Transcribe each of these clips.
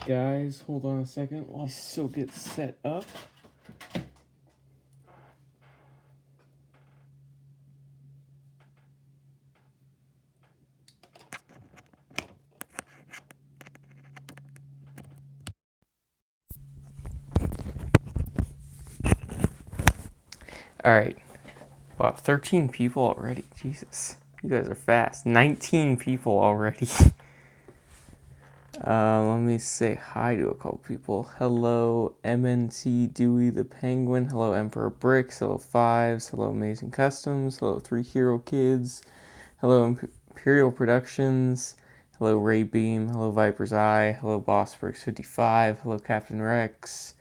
Guys, hold on a second while I still get set up. Alright. Wow, 13 people already. Jesus. You guys are fast. 19 people already. Let me say hi to a couple people. Hello, MNT Dewey the Penguin. Hello, Emperor Bricks. Hello, Fives. Hello, Amazing Customs. Hello, Three Hero Kids. Hello, Imperial Productions. Hello, Ray Beam. Hello, Viper's Eye. Hello, Boss Bricks 55. Hello, Captain Rex.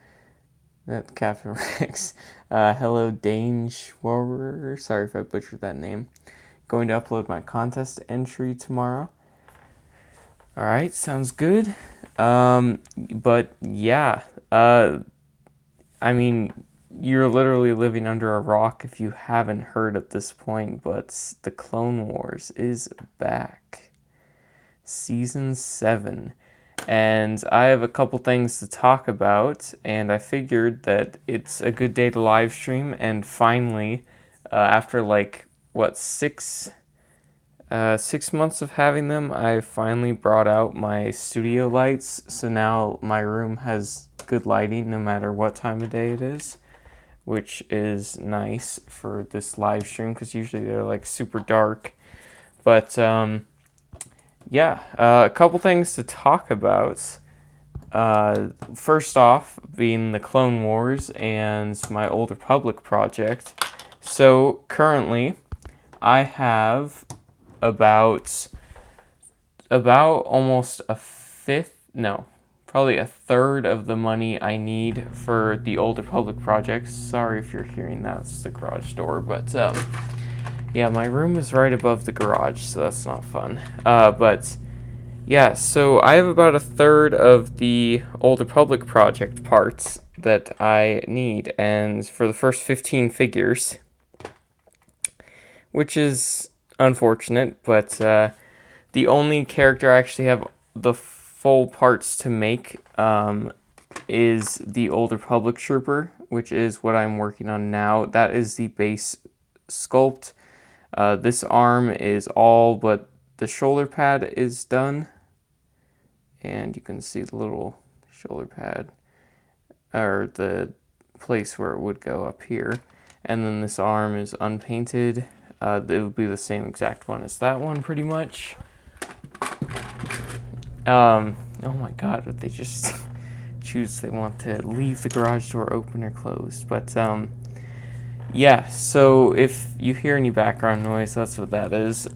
Captain Rex. Hello, Dane Schwarber. Sorry if I butchered that name. Going to upload my contest entry tomorrow. Alright, sounds good. But yeah, I mean, you're literally living under a rock if you haven't heard at this point, but the Clone Wars is back. Season 7. And I have a couple things to talk about, and I figured that it's a good day to live stream, and finally, after like, what, 6 months of having them, I finally brought out my studio lights, so now my room has good lighting no matter what time of day it is, which is nice for this live stream, because usually they're like super dark. But, yeah, a couple things to talk about. First off, being the Clone Wars and my Old Republic project. So currently, I have about almost a fifth, no, probably a third of the money I need for the Old Republic project. Sorry if you're hearing that, it's the garage door, but yeah, my room is right above the garage, so that's not fun. But yeah, so I have about a third of the Old Republic project parts that I need, and for the first 15 figures, which is unfortunate, but the only character I actually have the full parts to make is the Old Republic Trooper, which is what I'm working on now. That is the base sculpt. This arm is all but the shoulder pad is done. And you can see the little shoulder pad, or the place where it would go up here. And then this arm is unpainted. It would be the same exact one as that one, pretty much. Oh my god, would they just choose they want to leave the garage door open or closed? But, yeah, so if you hear any background noise, that's what that is.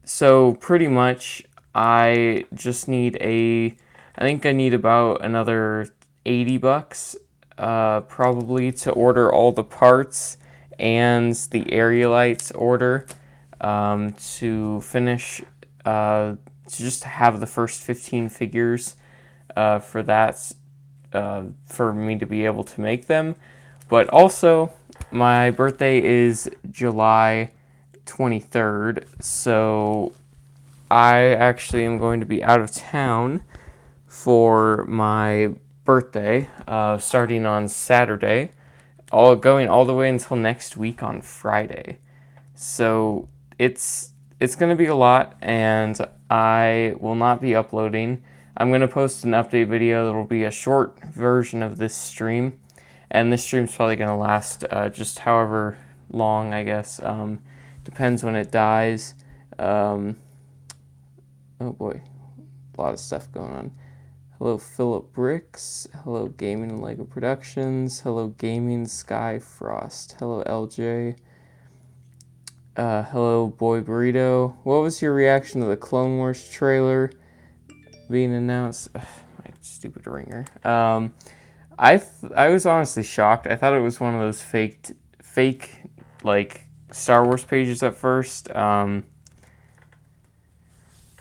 So pretty much, I just need I think I need about another 80 bucks, probably, to order all the parts and the area lights order, to finish, to just have the first 15 figures, for that, for me to be able to make them. But also, my birthday is July 23rd, so I actually am going to be out of town for my birthday, starting on Saturday, going all the way until next week on Friday. So it's going to be a lot, and I will not be uploading. I'm going to post an update video that will be a short version of this stream, and this stream's probably going to last just however long, I guess. Depends when it dies. Oh boy, a lot of stuff going on. Hello, Philip Bricks. Hello, Gaming and Lego Productions. Hello, Gaming Sky Frost. Hello, LJ. Hello, Boy Burrito. What was your reaction to the Clone Wars trailer being announced? Ugh, my stupid ringer. I was honestly shocked. I thought it was one of those fake like Star Wars pages at first.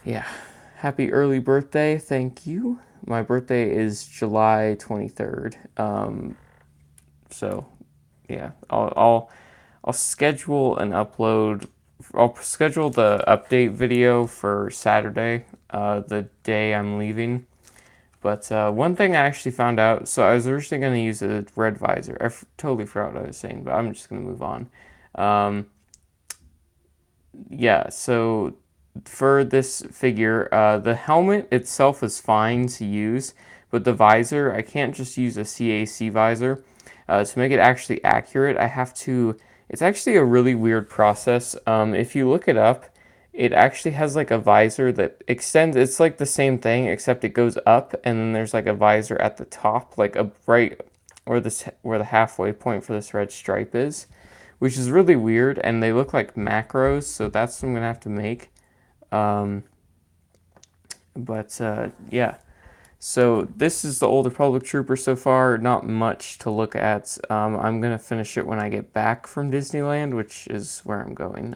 Yeah. Happy early birthday. Thank you. My birthday is July 23rd. So yeah, I'll schedule an upload. I'll schedule the update video for Saturday, the day I'm leaving. But one thing I actually found out, so I was originally going to use a red visor. Totally forgot what I was saying, but I'm just going to move on. Um, yeah, so for this figure, the helmet itself is fine to use, but the visor, I can't just use a CAC visor. To make it actually accurate, I have to, it's actually a really weird process. If you look it up, it actually has like a visor that extends, it's like the same thing, except it goes up, and then there's like a visor at the top, like a right where the halfway point for this red stripe is, which is really weird, and they look like macros, so that's what I'm gonna have to make. Um, but yeah, so this is the Old Republic Trooper so far. Not much to look at. I'm gonna finish it when I get back from Disneyland, which is where I'm going.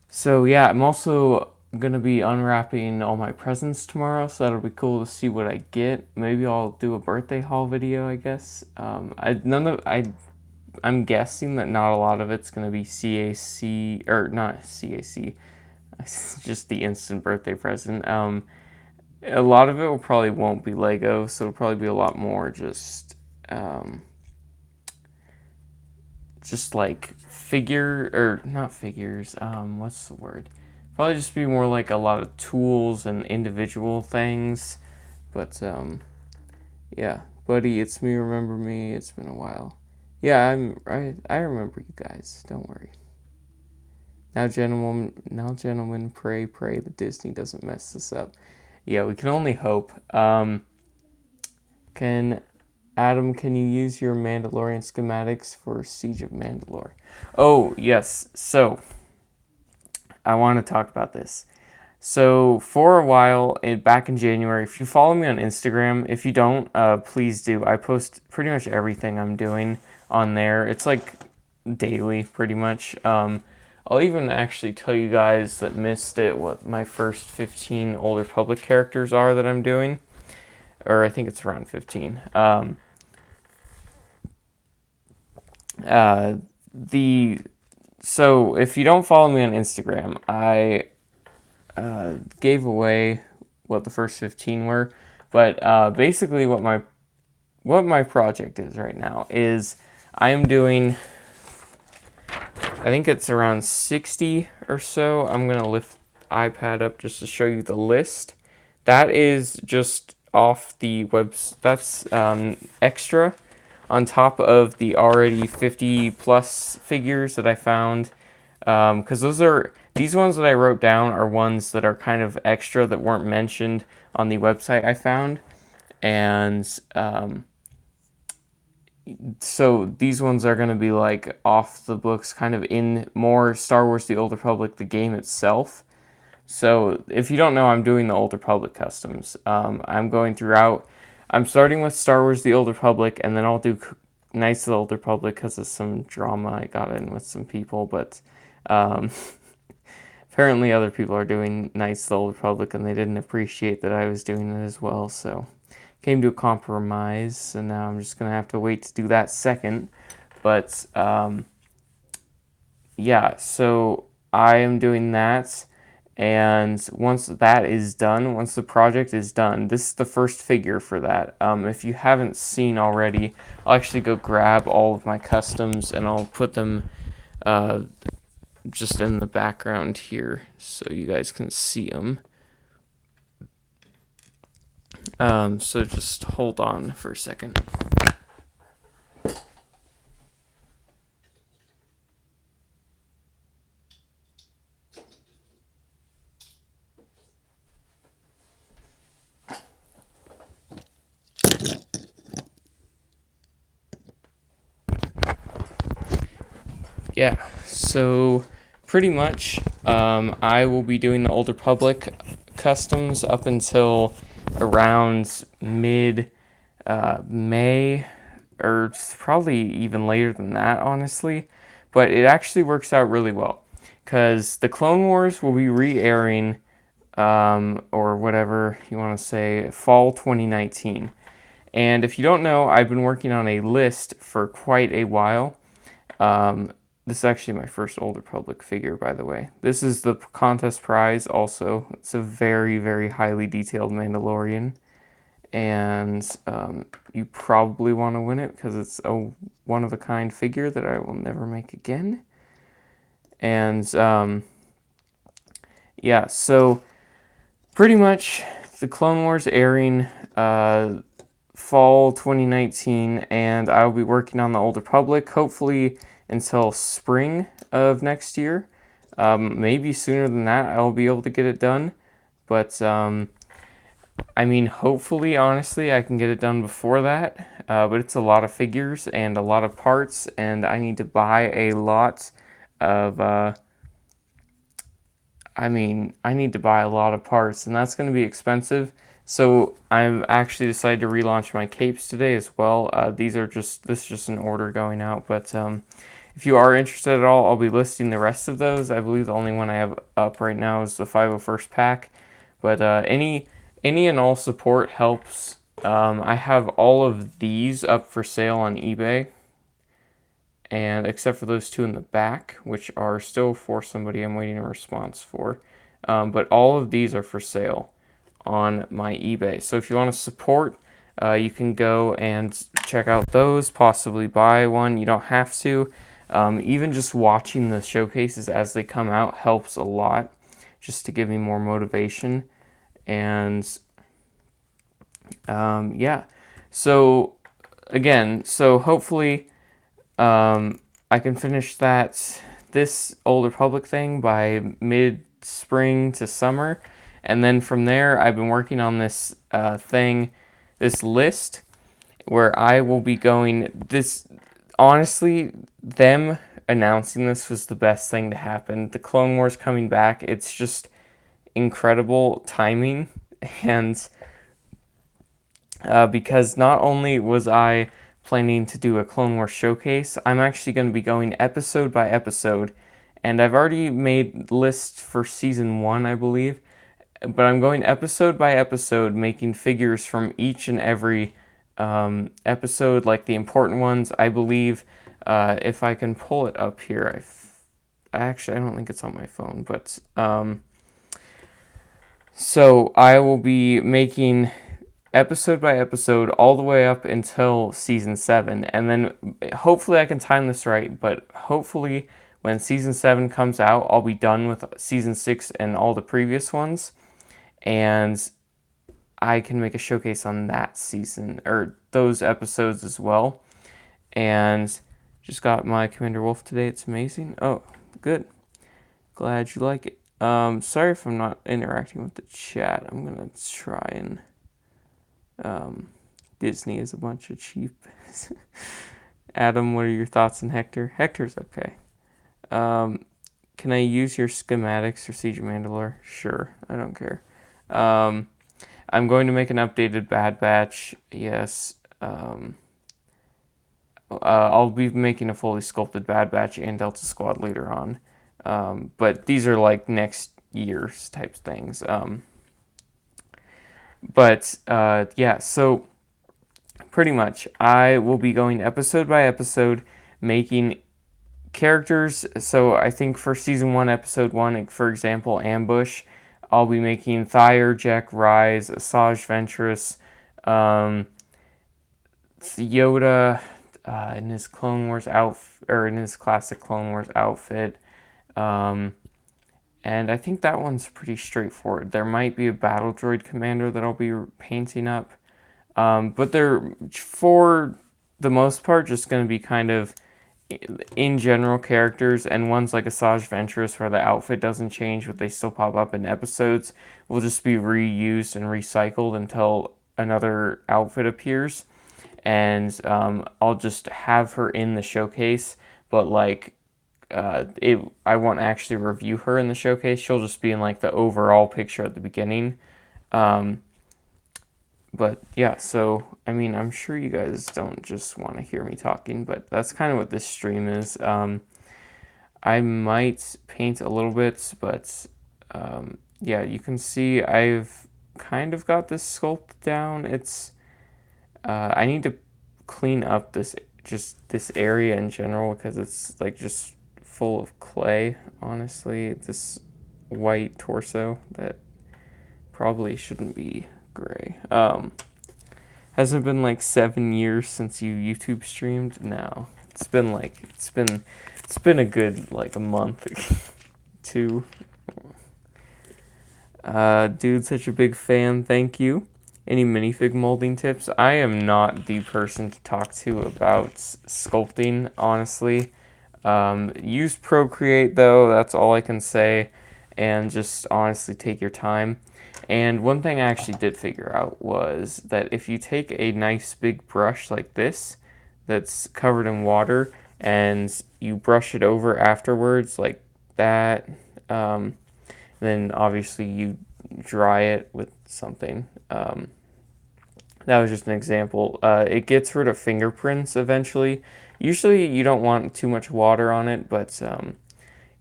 So yeah, I'm also gonna be unwrapping all my presents tomorrow, so that'll be cool to see what I get. Maybe I'll do a birthday haul video, I guess. I'm guessing that not a lot of it's going to be CAC, or not CAC, just the instant birthday present. A lot of it will probably won't be Lego, so it'll probably be a lot more um, just like figure, or not figures, what's the word? Probably just be more like a lot of tools and individual things. But yeah, buddy, it's me, remember me, it's been a while. Yeah, I remember you guys, don't worry. Now, gentlemen, pray, pray that Disney doesn't mess this up. Yeah, we can only hope. Can can you use your Mandalorian schematics for Siege of Mandalore? Oh, yes. So, I want to talk about this. So, for a while, back in January, if you follow me on Instagram, if you don't, please do. I post pretty much everything I'm doing on there. It's like daily, pretty much. I'll even actually tell you guys that missed it what my first 15 Old Republic characters are that I'm doing. Or I think it's around 15. Uh, the So if you don't follow me on Instagram, I gave away what the first 15 were, but basically what my project is right now is I am doing, I think it's around 60 or so. I'm going to lift iPad up just to show you the list. That is just off the webs. That's extra on top of the already 50 plus figures that I found. Because these ones that I wrote down are ones that are kind of extra that weren't mentioned on the website I found. And so these ones are going to be like off the books, kind of in more Star Wars The Old Republic, the game itself. So if you don't know, I'm doing the Old Republic customs. I'm going throughout. I'm starting with Star Wars The Old Republic, and then I'll do Knights of the Old Republic because of some drama I got in with some people. But um, apparently other people are doing Knights of the Old Republic, and they didn't appreciate that I was doing it as well. So came to a compromise, and now I'm just going to have to wait to do that second. But yeah, so I am doing that. And once that is done, once the project is done, this is the first figure for that. If you haven't seen already, I'll actually go grab all of my customs and I'll put them just in the background here so you guys can see them. So just hold on for a second. Yeah, so pretty much I will be doing the Old Republic customs up until around mid May, or probably even later than that, honestly. But it actually works out really well because the Clone Wars will be re-airing, or whatever you want to say, fall 2019. And if you don't know, I've been working on a list for quite a while. This is actually my first Old Republic figure, by the way. This is the contest prize also. It's a very, very highly detailed Mandalorian. And you probably want to win it because it's a one-of-a-kind figure that I will never make again. And yeah, so pretty much the Clone Wars airing fall 2019, and I'll be working on the Old Republic hopefully until spring of next year. Maybe sooner than that, I'll be able to get it done. But I mean, hopefully, honestly, I can get it done before that. But it's a lot of figures and a lot of parts, and I need to buy a lot of. I mean, I need to buy a lot of parts, and that's going to be expensive. So I've actually decided to relaunch my capes today as well. This is just an order going out, but if you are interested at all, I'll be listing the rest of those. I believe the only one I have up right now is the 501st pack, but any and all support helps. I have all of these up for sale on eBay, and except for those two in the back, which are still for somebody I'm waiting a response for. But all of these are for sale on my eBay. So if you want to support, you can go and check out those, possibly buy one. You don't have to. Even just watching the showcases as they come out helps a lot, just to give me more motivation. And yeah, so again, so hopefully I can finish this Old Republic thing by mid-spring to summer, and then from there I've been working on this this list where I will be going. This honestly, them announcing this was the best thing to happen. The Clone Wars coming back, it's just incredible timing, and because not only was I planning to do a Clone Wars showcase, I'm actually going to be going episode by episode, and I've already made lists for season 1, I believe, but I'm going episode by episode, making figures from each and every episode, like the important ones. I believe if I can pull it up here, I don't think it's on my phone, but so I will be making episode by episode all the way up until season 7, and then hopefully I can time this right, but hopefully when season 7 comes out I'll be done with season 6 and all the previous ones, and I can make a showcase on that season or those episodes as well. And just got my Commander Wolf today. It's amazing. Oh, good, glad you like it. Sorry if I'm not interacting with the chat. I'm gonna try and Disney is a bunch of cheap. Adam, what are your thoughts on Hector? Hector's okay. Can I use your schematics for Siege of Mandalore? Sure, I don't care. I'm going to make an updated Bad Batch. Yes. I'll be making a fully sculpted Bad Batch and Delta Squad later on. But these are like next year's type things. Yeah, so pretty much I will be going episode by episode, making characters. So I think for season 1, episode 1, for example, Ambush, I'll be making Thyre, Jack Rise, Asajj Ventress, Yoda in his Clone Wars outfit, or in his classic Clone Wars outfit. And I think that one's pretty straightforward. There might be a battle droid commander that I'll be painting up. But they're, for the most part, just going to be kind of in general characters, and ones like Asajj Ventress where the outfit doesn't change but they still pop up in episodes will just be reused and recycled until another outfit appears. And I'll just have her in the showcase, but like I won't actually review her in the showcase. She'll just be in like the overall picture at the beginning. But yeah, so I mean, I'm sure you guys don't just want to hear me talking, but that's kind of what this stream is. I might paint a little bit, but yeah, you can see I've kind of got this sculpt down. It's I need to clean up this area in general because it's like just full of clay, honestly. This white torso that probably shouldn't be gray. Hasn't been like 7 years since you YouTube streamed? No. It's been a good like a month. Two. Dude, such a big fan. Thank you. Any minifig molding tips? I am not the person to talk to about sculpting, honestly. Use Procreate though, that's all I can say, and just honestly take your time. And one thing I actually did figure out was that if you take a nice big brush like this that's covered in water and you brush it over afterwards like that, then obviously you dry it with something. That was just an example. It gets rid of fingerprints eventually. Usually you don't want too much water on it, but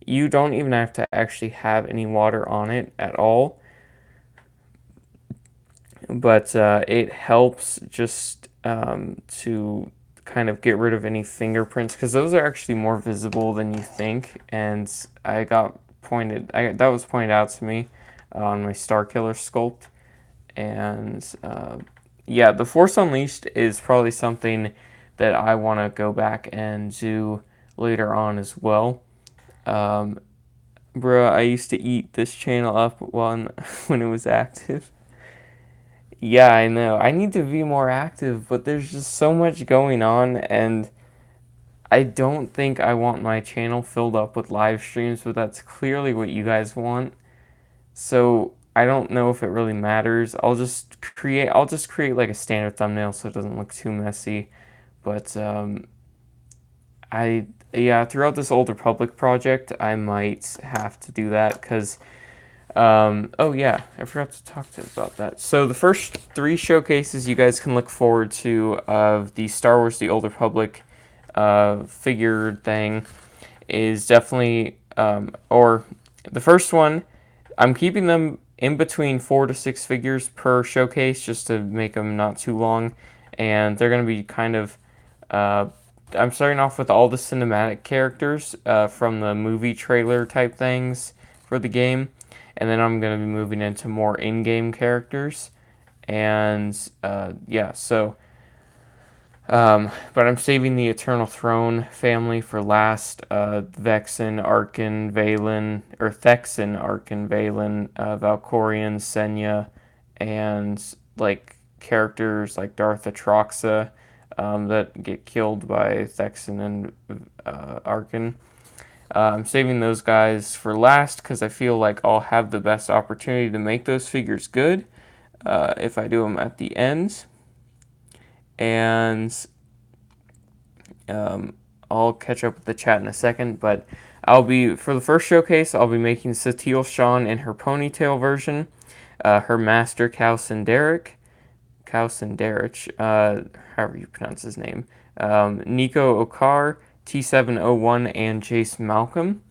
you don't even have to actually have any water on it at all. But it helps just to kind of get rid of any fingerprints because those are actually more visible than you think. And that was pointed out to me on my Star Killer sculpt. And yeah, the Force Unleashed is probably something that I want to go back and do later on as well. Bruh, I used to eat this channel up when it was active. Yeah, I know. I need to be more active, but there's just so much going on, and I don't think I want my channel filled up with live streams, but that's clearly what you guys want. So I don't know if it really matters. I'll just create like a standard thumbnail so it doesn't look too messy. But yeah, throughout this Old Republic project, I might have to do that because oh yeah, I forgot to talk to you about that. So the first 3 showcases you guys can look forward to of the Star Wars: The Old Republic figure thing is definitely or the first one. I'm keeping them in between 4 to 6 figures per showcase just to make them not too long, and they're gonna be kind of. I'm starting off with all the cinematic characters from the movie trailer type things for the game, and then I'm gonna be moving into more in-game characters, and yeah, so. But I'm saving the Eternal Throne family for last. Vexen, Arkin, Valen, or Thexen, Arkin, Valen, Valkorion, Senya, and like characters like Darth Atroxa that get killed by Thexen and Arkin. I'm saving those guys for last because I feel like I'll have the best opportunity to make those figures good if I do them at the end. And I'll catch up with the chat in a second, but for the first showcase, I'll be making Satele Shan in her ponytail version, her master Cowsinderic, however you pronounce his name, Nico Okar, T701, and Jace Malcolm.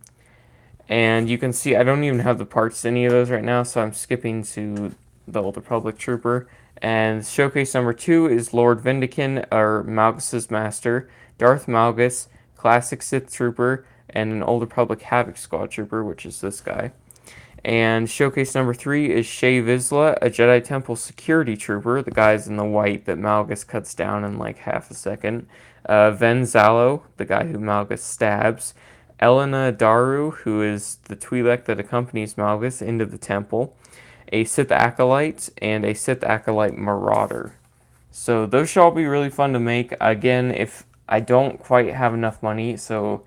And you can see I don't even have the parts to any of those right now, so I'm skipping to the Old Republic Trooper. And showcase number 2 is Lord Vindican, or Malgus's master, Darth Malgus, Classic Sith Trooper, and an Old Republic Havoc Squad Trooper, which is this guy. And showcase number 3 is Shay Vizsla, a Jedi Temple security trooper. The guy's in the white that Malgus cuts down in like half a second. Ven Zalo, the guy who Malgus stabs. Elena Daru, who is the Twi'lek that accompanies Malgus into the temple. A Sith Acolyte, and a Sith Acolyte Marauder. So those should all be really fun to make. Again, if I don't quite have enough money to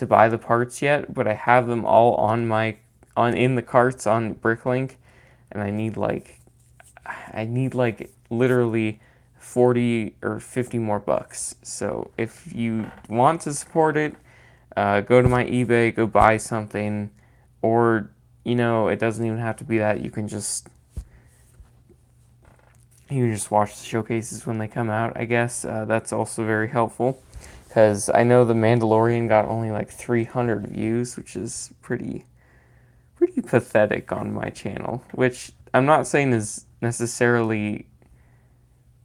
buy the parts yet, but I have them all in the carts on Bricklink, and I need like literally 40 or 50 more bucks. So if you want to support it, go to my eBay, go buy something, or it doesn't even have to be that. You can just watch the showcases when they come out, I guess. That's also very helpful because I know The Mandalorian got only like 300 views, which is pretty pathetic on my channel, which I'm not saying is necessarily.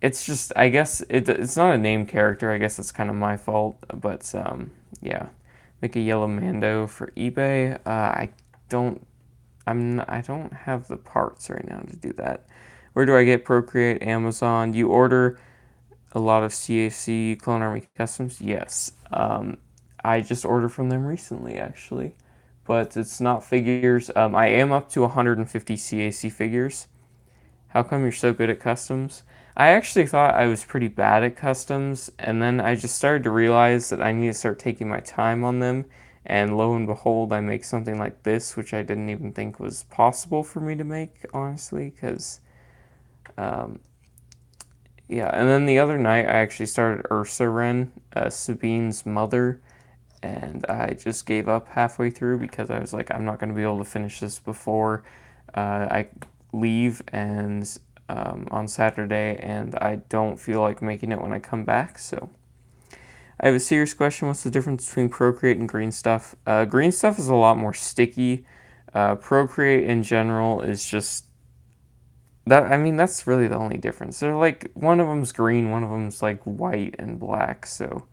It's just, I guess it's not a name character. I guess it's kind of my fault, but yeah. make a yellow Mando for eBay. Don't I don't have the parts right now to do that. Where do I get Procreate? Amazon. You order a lot of CAC Clone Army Customs? Yes. I just ordered from them recently, actually. But it's not figures. I am up to 150 CAC figures. How come you're so good at customs? I actually thought I was pretty bad at customs, and then I just started to realize that I need to start taking my time on them. And lo and behold, I make something like this, which I didn't even think was possible for me to make, honestly, because um, yeah, and then the other night I actually started Ursa Ren, Sabine's mother, and I just gave up halfway through because I was like, I'm not going to be able to finish this before I leave and on Saturday, and I don't feel like making it when I come back. So I have a serious question: what's the difference between Procreate and green stuff? Green stuff is a lot more sticky. Procreate in general is just that. I mean, that's really the only difference. They're like one of them's green, one of them's like white and black. So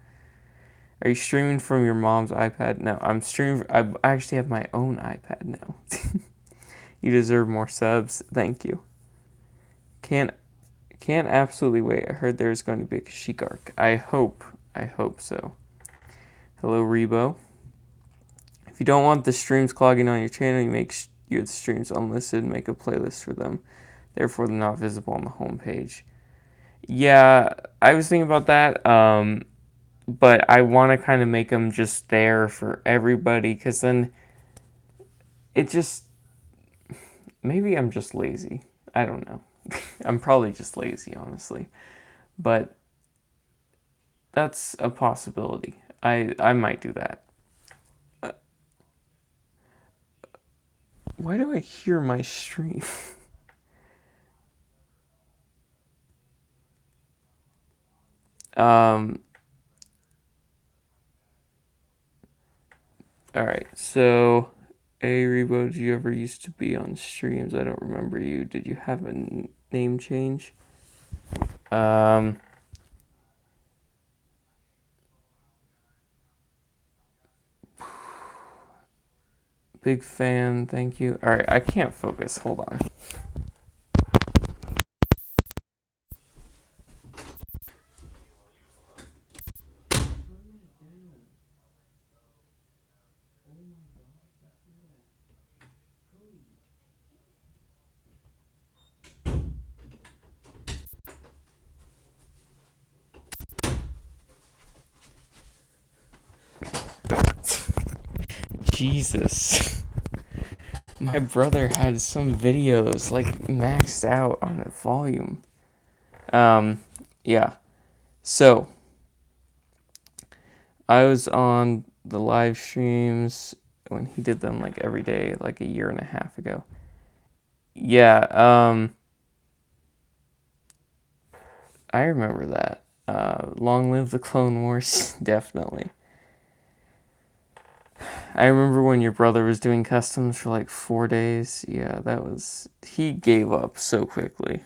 are you streaming from your mom's iPad? No, I'm streaming. I actually have my own iPad now. You deserve more subs. Thank you. Can't can't absolutely wait. I heard there's going to be a Kashyyyk arc. I hope. I hope so. Hello, Rebo. If you don't want the streams clogging on your channel, you make your streams unlisted and make a playlist for them. Therefore, they're not visible on the homepage. Yeah, I was thinking about that. But I want to kind of make them just there for everybody, because then it just maybe I'm just lazy. I don't know. I'm probably just lazy, honestly. But that's a possibility. I might do that. Uh, why do I hear my stream? um. All right. So, Rebo, did you ever used to be on streams? I don't remember you. Did you have a name change? Um. Big fan. Thank you. All right. I can't focus. Hold on. Jesus. My brother had some videos like maxed out on the volume. Um, yeah. So I was on the live streams when he did them like every day, like a year and a half ago. Yeah. I remember that. Long live the Clone Wars, definitely. I remember when your brother was doing customs for like 4 days. Yeah, that was. He gave up so quickly.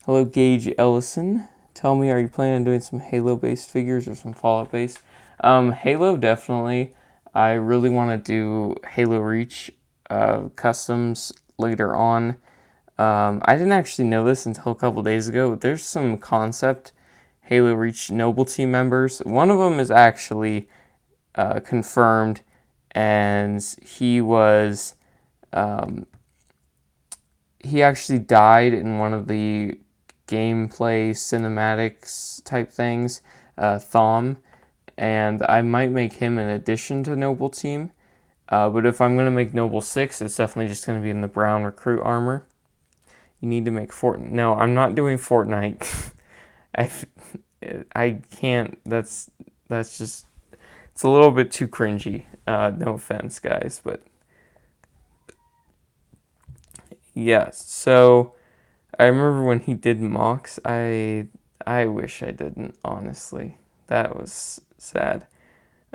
Hello, Gage Ellison. Tell me, are you planning on doing some Halo-based figures or some Fallout-based? Halo, definitely. I really want to do Halo Reach customs later on. I didn't actually know this until a couple days ago. There's some concept Halo Reach Noble Team members. One of them is actually confirmed, and um, he actually died in one of the gameplay cinematics type things, Thom, and I might make him an addition to Noble Team. But if I'm going to make Noble 6, it's definitely just going to be in the brown recruit armor. You need to make Fortnite. No, I'm not doing Fortnite. I, I can't. That's just. It's a little bit too cringy. No offense, guys, but yeah. So I remember when he did mocks. I wish I didn't. Honestly, that was sad.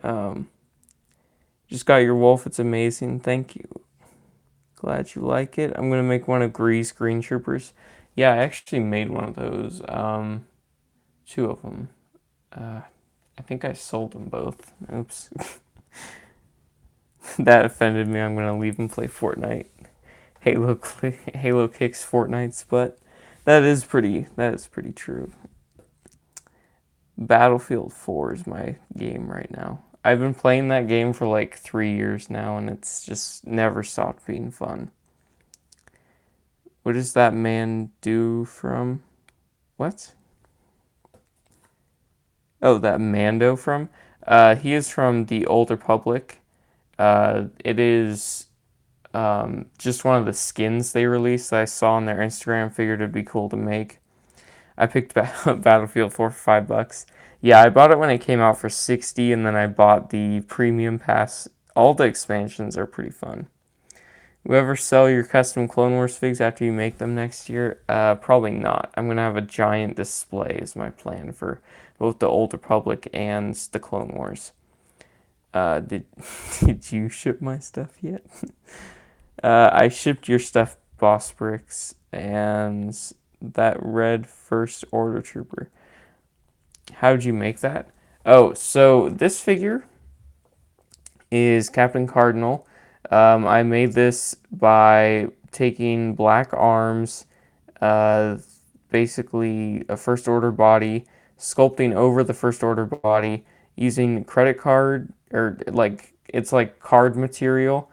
Um, just got your wolf. It's amazing. Thank you. Glad you like it. I'm gonna make one of Grease Green Troopers. Yeah, I actually made one of those. Two of them. Uh, I think I sold them both. Oops. That offended me. I'm gonna leave him play Fortnite. Halo kicks Fortnite's butt. That is pretty true. Battlefield 4 is my game right now. I've been playing that game for like 3 years now, and it's just never stopped being fun. What does that man do from? What? Oh, that Mando from? He is from the Old Republic. It is just one of the skins they released that I saw on their Instagram. Figured it'd be cool to make. I picked Battlefield 4 for $5. Yeah, I bought it when it came out for 60, and then I bought the premium pass. All the expansions are pretty fun. You ever sell your custom Clone Wars figs after you make them next year? Probably not. I'm gonna have a giant display is my plan for both the Old Republic and the Clone Wars. Did did you ship my stuff yet? I shipped your stuff, Boss Bricks, and that red first order trooper. How'd you make that? Oh, so this figure is Captain Cardinal. I made this by taking black arms, uh, basically a first order body, sculpting over the first order body using credit card or like it's like card material.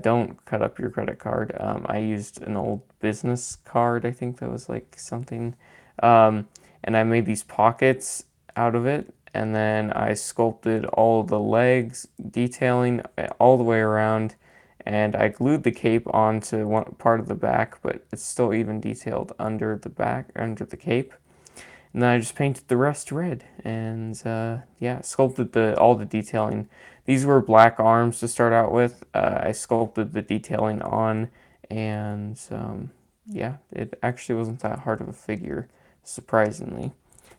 Don't cut up your credit card. I used an old business card. I think that was like something, and I made these pockets out of it. And then I sculpted all the legs, detailing all the way around, and I glued the cape onto one part of the back, but it's still even detailed under the back, under the cape. And then I just painted the rest red, and yeah, sculpted all the detailing. These were black arms to start out with. I sculpted the detailing on, and yeah, it actually wasn't that hard of a figure, surprisingly.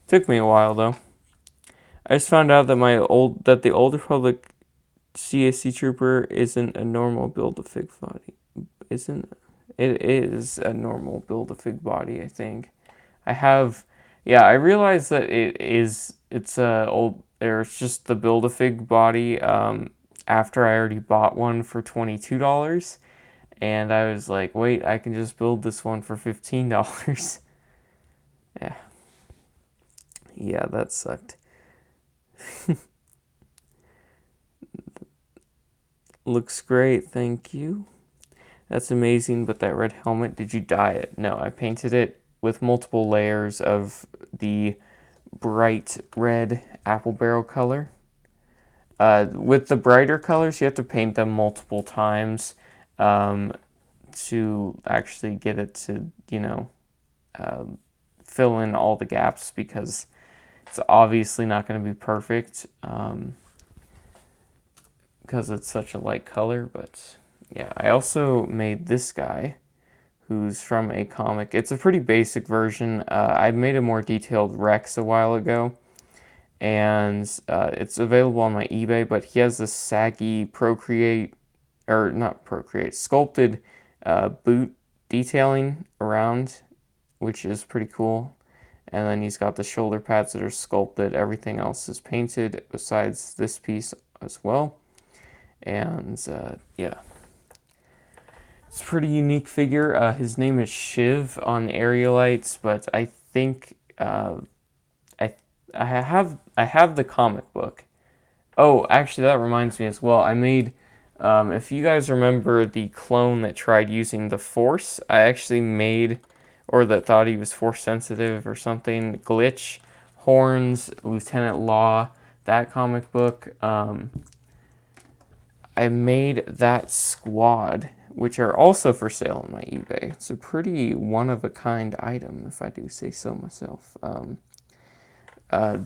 Took me a while though. I just found out that the Old Republic CAC Trooper isn't a normal Build-A-Fig body. Isn't it is a normal Build-A-Fig body, I think. I have yeah, I realized that it's a old or it's just the Build-A-Fig body after I already bought one for $22 and I was like, "Wait, I can just build this one for $15." Yeah. Yeah, that sucked. Looks great, thank you. That's amazing, but that red helmet, did you dye it? No, I painted it with multiple layers of the bright red apple barrel color. With the brighter colors, you have to paint them multiple times um, to actually get it to, fill in all the gaps because it's obviously not going to be perfect because it's such a light color. But yeah, I also made this guy who's from a comic. It's a pretty basic version. I made a more detailed Rex a while ago, and it's available on my eBay. But he has this saggy Procreate, or not Procreate, sculpted boot detailing around, which is pretty cool. And then he's got the shoulder pads that are sculpted. Everything else is painted besides this piece as well. And yeah. It's a pretty unique figure. His name is Shiv on Aerialites, but I think I I have the comic book. Oh, actually, that reminds me as well. I made if you guys remember the clone that tried using the Force, I actually made or that thought he was Force sensitive or something. Glitch, Horns, Lieutenant Law, that comic book. I made that squad, which are also for sale on my eBay. It's a pretty one-of-a-kind item, if I do say so myself.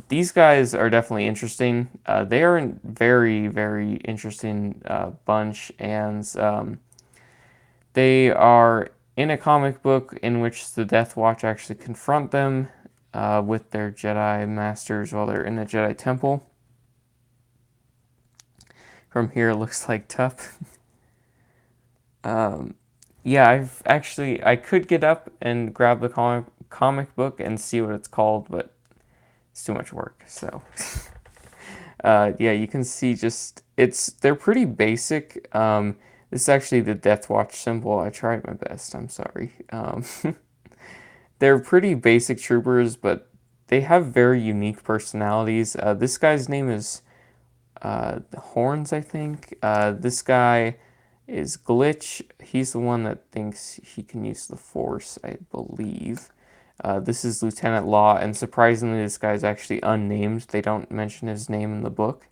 These guys are definitely interesting. They are a very, very interesting bunch, and they are in a comic book in which the Death Watch actually confront them with their Jedi masters while they're in the Jedi Temple. From here, it looks like tough. Yeah, I could get up and grab the comic book and see what it's called, but it's too much work. So Yeah, you can see just they're pretty basic. This is actually the Death Watch symbol. I tried my best. I'm sorry. They're pretty basic troopers, but they have very unique personalities. This guy's name is Horns, I think. This guy is Glitch. He's the one that thinks he can use the Force, I believe. This is Lieutenant Law, and surprisingly, this guy's actually unnamed. They don't mention his name in the book.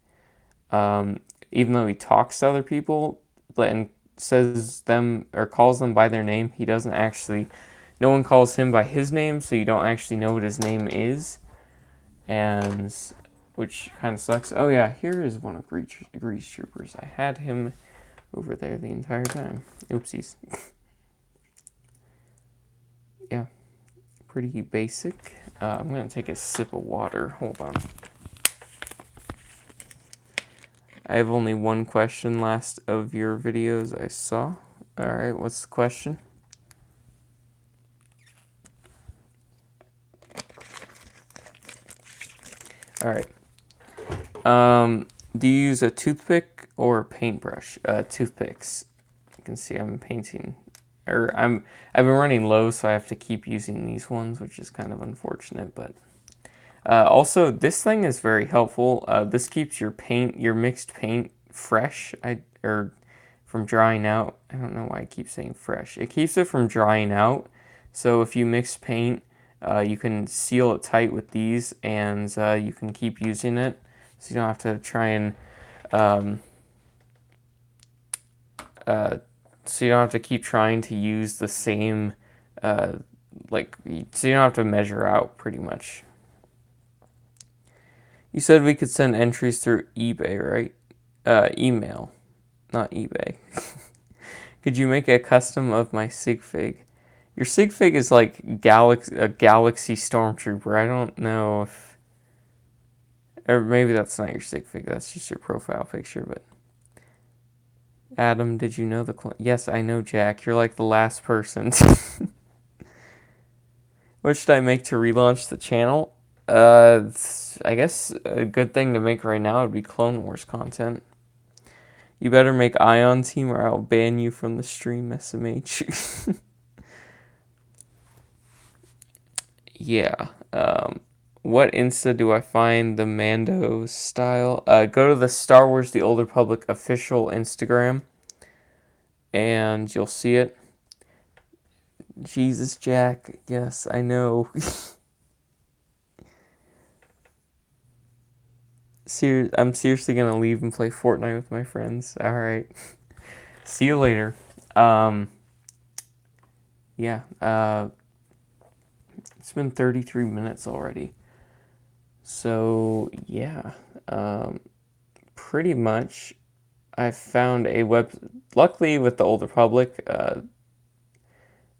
Um, Even though he talks to other people and says them or calls them by their name, he doesn't actually. No one calls him by his name, so you don't actually know what his name is, and which kind of sucks. Oh yeah, here is one of Grease Troopers. I had him over there the entire time. Oopsies. Yeah, pretty basic. I'm gonna take a sip of water. Hold on. I have only one question last of your videos I saw. Alright, what's the question? Alright. Do you use a toothpick or a paintbrush? Toothpicks. You can see I'm painting, or I've been running low, so I have to keep using these ones, which is kind of unfortunate, but also, this thing is very helpful. This keeps your mixed paint fresh, or from drying out. I don't know why I keep saying fresh. It keeps it from drying out. So if you mix paint, you can seal it tight with these, and you can keep using it. So you don't have to try and um, so you don't have to keep trying to use the same uh, so you don't have to measure out pretty much. You said we could send entries through eBay, right? Email, not eBay. Could you make a custom of my sig fig? Your sig fig is like a galaxy stormtrooper. I don't know if, or maybe that's not your sig fig. That's just your profile picture. But Adam, did you know Yes, I know, Jack. You're like the last person. What should I make to relaunch the channel? I guess a good thing to make right now would be Clone Wars content. You better make Ion Team or I'll ban you from the stream, SMH. Yeah. What Insta do I find the Mando style? Go to the Star Wars The Old Republic official Instagram, and you'll see it. Jesus, Jack. Yes, I know. I'm seriously gonna leave and play Fortnite with my friends. All right. See you later. Yeah. It's been 33 minutes already. So yeah. Pretty much. I found a luckily with the Old Republic,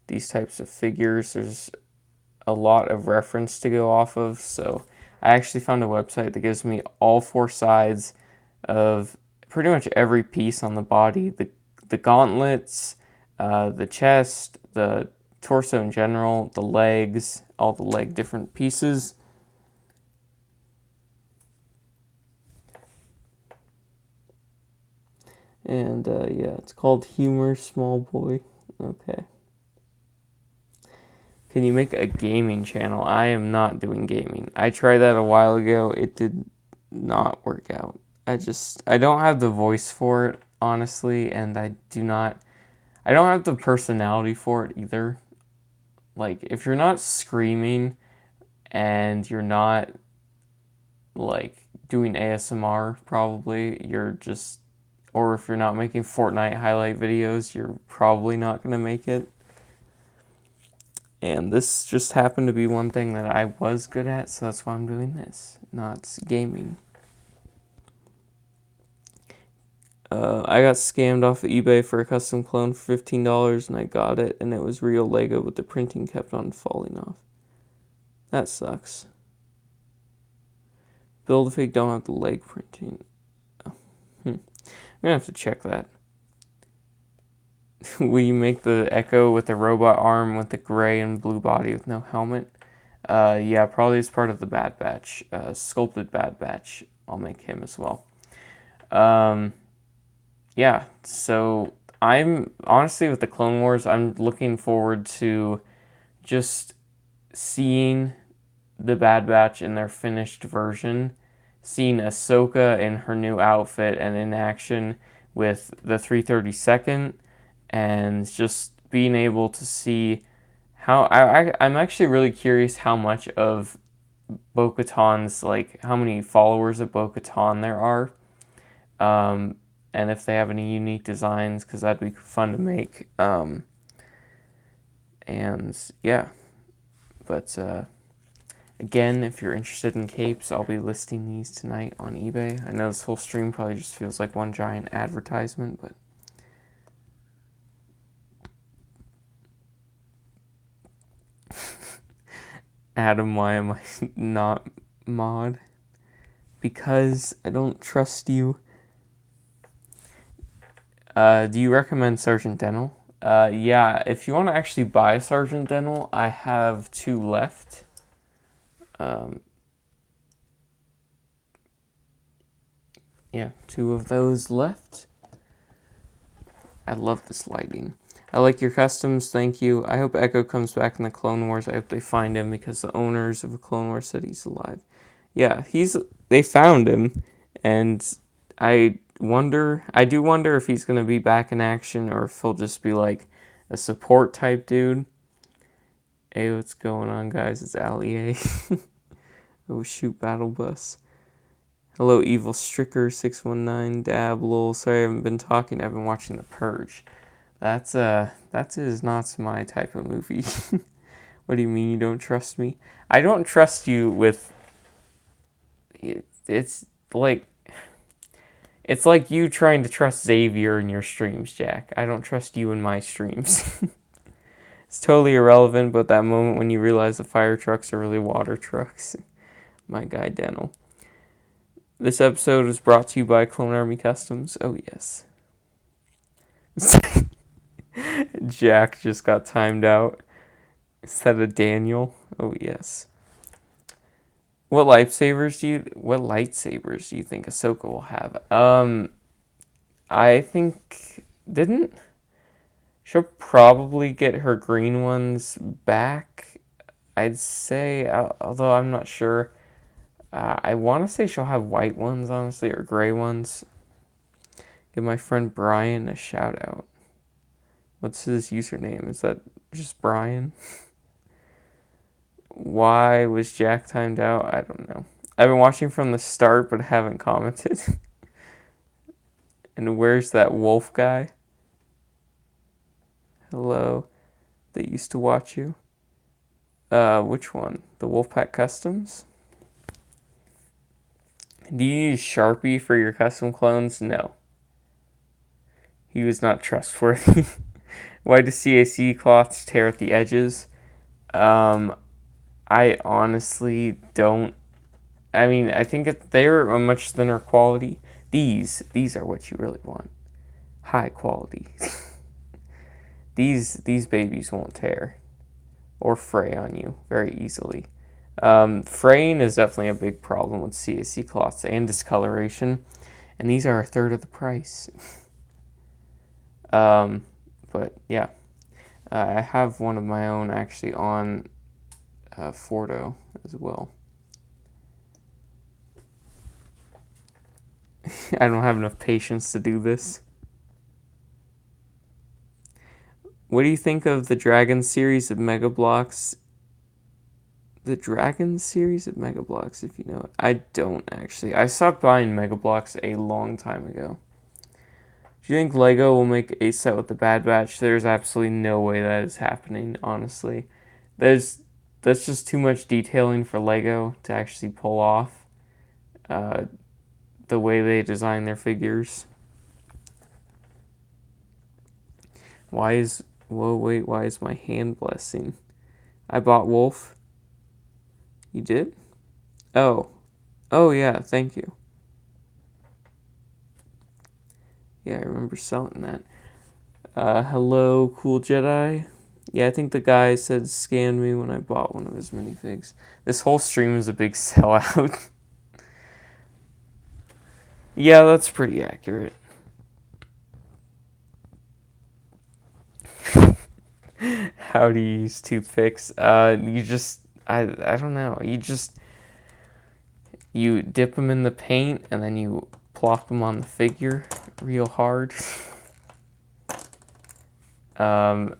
these types of figures, there's a lot of reference to go off of. So I actually found a website that gives me all four sides of pretty much every piece on the body, the gauntlets, the chest, the torso in general, the legs, all the leg different pieces. And yeah, it's called Humor Small Boy. Okay. Can you make a gaming channel? I am not doing gaming. I tried that a while ago. It did not work out. I don't have the voice for it, honestly, and I don't have the personality for it either. Like, if you're not screaming and you're not, like, doing ASMR, probably, or if you're not making Fortnite highlight videos, you're probably not going to make it. And this just happened to be one thing that I was good at, so that's why I'm doing this, not gaming. I got scammed off of eBay for a custom clone for $15 and I got it and it was real Lego, but the printing kept on falling off. That sucks. Build-A-Fig don't have the leg printing. Oh. I'm gonna have to check that. Will you make the Echo with the robot arm with the gray and blue body with no helmet? Yeah, probably as part of the Bad Batch, sculpted Bad Batch I'll make him as well. Yeah, so I'm honestly with the Clone Wars, I'm looking forward to just seeing the Bad Batch in their finished version, seeing Ahsoka in her new outfit and in action with the 332nd, and just being able to see how I'm actually really curious how much of Bo-Katan's, like how many followers of Bo-Katan there are, um, and if they have any unique designs, because that'd be fun to make. And yeah, but again, if you're interested in capes, I'll be listing these tonight on eBay. I know this whole stream probably just feels like one giant advertisement, but Adam, why am I not mod? Because I don't trust you. Do you recommend Sergeant Dental? Yeah, if you want to actually buy Sergeant Dental, I have 2 left. Yeah, 2 of those left. I love this lighting. I like your customs, thank you. I hope Echo comes back in the Clone Wars. I hope they find him because the owners of the Clone Wars said he's alive. Yeah, they found him, and I do wonder if he's gonna be back in action or if he'll just be like a support type dude. Hey, what's going on, guys? It's Ali A. Oh shoot, battle bus. Hello, Evil Stricker 619 Dab lol. Sorry, I haven't been talking. I've been watching The Purge. That is not my type of movie. What do you mean you don't trust me? I don't trust you with. It's like it's like you trying to trust Xavier in your streams, Jack. I don't trust you in my streams. It's totally irrelevant, but that moment when you realize the fire trucks are really water trucks. My guy Dental. This episode is brought to you by Clone Army Customs. Oh yes. Jack just got timed out. Instead of Daniel. Oh yes. What lightsabers do you think Ahsoka will have? I think didn't she'll probably get her green ones back. I'd say, although I'm not sure. I want to say she'll have white ones, honestly, or gray ones. Give my friend Brian a shout out. What's his username? Is that just Brian? Why was Jack timed out? I don't know. I've been watching from the start, but haven't commented. And where's that wolf guy? Hello. That used to watch you. Which one? The Wolfpack Customs? Do you use Sharpie for your custom clones? No. He was not trustworthy. Why do CAC cloths tear at the edges? I honestly don't. I mean, I think they're a much thinner quality. These are what you really want. High quality. These babies won't tear or fray on you very easily. Fraying is definitely a big problem with CAC cloths and discoloration, and these are a third of the price. But yeah, I have one of my own actually on Fordo as well. I don't have enough patience to do this. What do you think of the Dragon series of Mega Blocks? The Dragon series of Mega Blocks, if you know it. I don't actually. I stopped buying Mega Blocks a long time ago. Do you think Lego will make a set with the Bad Batch? There's absolutely no way that is happening, honestly. That's just too much detailing for Lego to actually pull off uh, the way they design their figures. Why is my hand blessing? I bought Wolf. You did? Oh. Oh yeah, thank you. Yeah, I remember selling that. Hello, Cool Jedi. Yeah, I think the guy said scan me when I bought one of his minifigs. This whole stream is a big sellout. Yeah, that's pretty accurate. How do you use toothpicks? You just, I don't know. You dip them in the paint and then you plop them on the figure real hard. Um,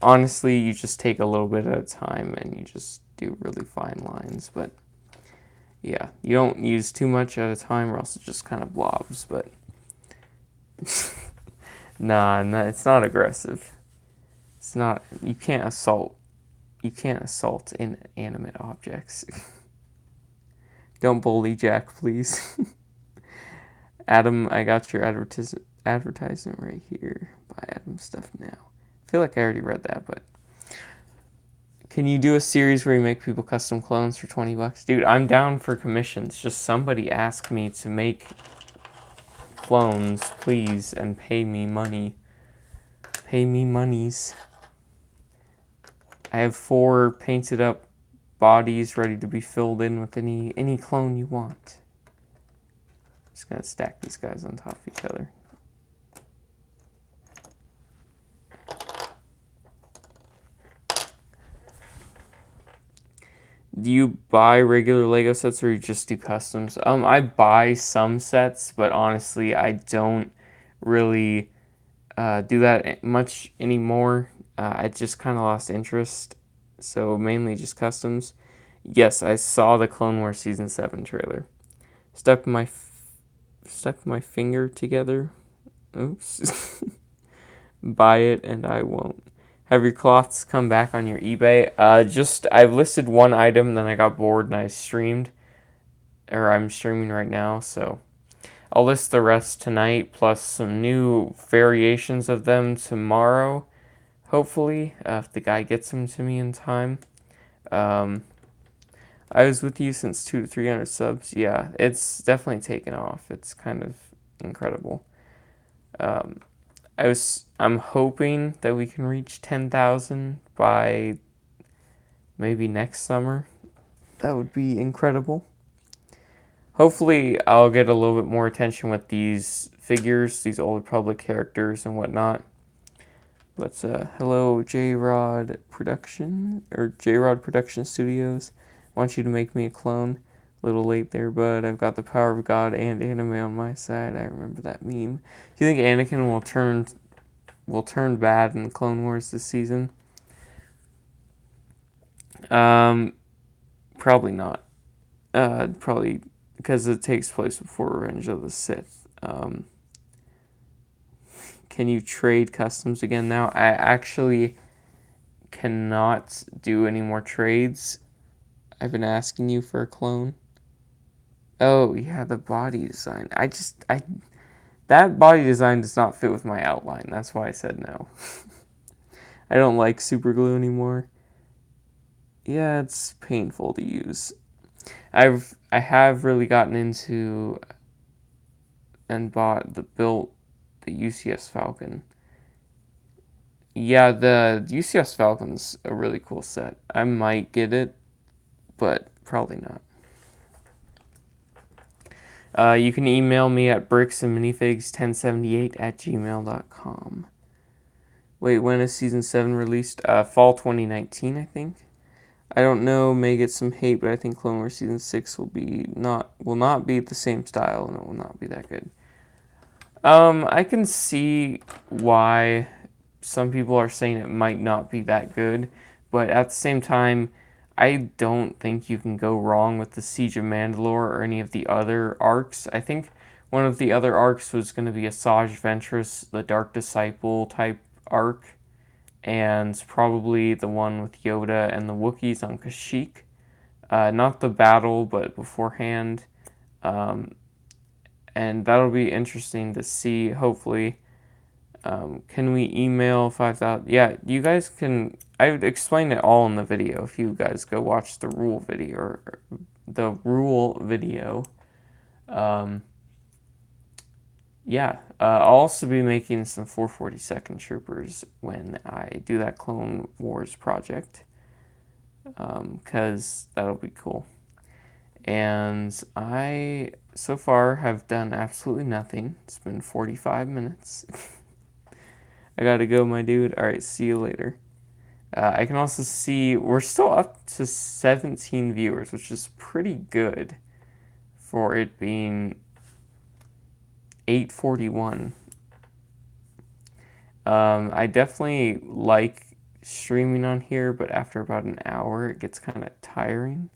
honestly, you just take a little bit at a time and you just do really fine lines. But yeah, you don't use too much at a time or else it just kind of blobs. But nah, no, it's not aggressive. It's not. You can't assault. You can't assault inanimate objects. Don't bully Jack, please. Adam, I got your advertisement right here. Buy Adam stuff now. I feel like I already read that, but can you do a series where you make people custom clones for 20 bucks? Dude, I'm down for commissions. Just somebody ask me to make clones, please, and pay me money. Pay me monies. I have 4 painted up bodies ready to be filled in with any clone you want. Just gonna stack these guys on top of each other. Do you buy regular Lego sets or you just do customs? I buy some sets, but honestly, I don't really do that much anymore. I just kind of lost interest, so mainly just customs. Yes, I saw the Clone Wars Season 7 trailer. Stuck my finger together. Oops. Buy it and I won't. Have your cloths come back on your eBay? I've listed one item, then I got bored and I streamed, or I'm streaming right now, so I'll list the rest tonight, plus some new variations of them tomorrow, hopefully, if the guy gets them to me in time. Um, I was with you since 2 to 300 subs. Yeah, it's definitely taken off. It's kind of incredible. Um, I'm hoping that we can reach 10,000 by maybe next summer. That would be incredible. Hopefully, I'll get a little bit more attention with these figures, these Old Republic characters and whatnot. But hello, J-Rod Production, or J-Rod Production Studios. Want you to make me a clone. A little late there, but I've got the power of God and anime on my side. I remember that meme. Do you think Anakin will turn bad in the Clone Wars this season? Um, probably not. Probably because it takes place before Revenge of the Sith. Can you trade customs again now? I actually cannot do any more trades. I've been asking you for a clone. Oh, yeah, the body design. That body design does not fit with my outline. That's why I said no. I don't like super glue anymore. Yeah, it's painful to use. I have really gotten into and built the UCS Falcon. Yeah, the UCS Falcon's a really cool set. I might get it, but probably not. You can email me at bricksandminifigs1078@gmail.com. Wait, when is season 7 released? Fall 2019, I think. I don't know, may get some hate, but I think Clone Wars season 6 will not be the same style and it will not be that good. I can see why some people are saying it might not be that good, but at the same time, I don't think you can go wrong with the Siege of Mandalore or any of the other arcs. I think one of the other arcs was going to be Asajj Ventress, the Dark Disciple type arc, and probably the one with Yoda and the Wookiees on Kashyyyk. Not the battle, but beforehand. Um, and that'll be interesting to see, hopefully. Can we email 5,000? Yeah, you guys can. I would explain it all in the video if you guys go watch the rule video. Or the rule video. Um, yeah, I'll also be making some 442nd Troopers when I do that Clone Wars project. Because that'll be cool. And so far have done absolutely nothing. It's been 45 minutes. I gotta go, my dude. Alright, see you later. I can also see we're still up to 17 viewers, which is pretty good for it being 8:41. I definitely like streaming on here, but after about an hour, it gets kind of tiring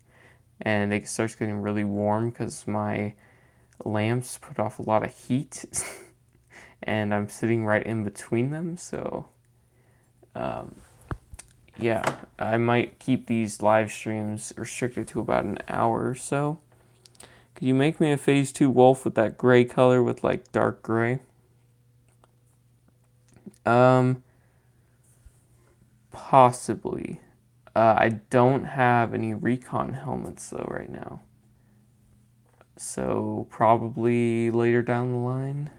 and it starts getting really warm because my lamps put off a lot of heat and I'm sitting right in between them. So, um, yeah, I might keep these live streams restricted to about an hour or so. Could you make me a phase 2 wolf with that gray color with like dark gray? Um, Possibly. I don't have any recon helmets though right now. So probably later down the line.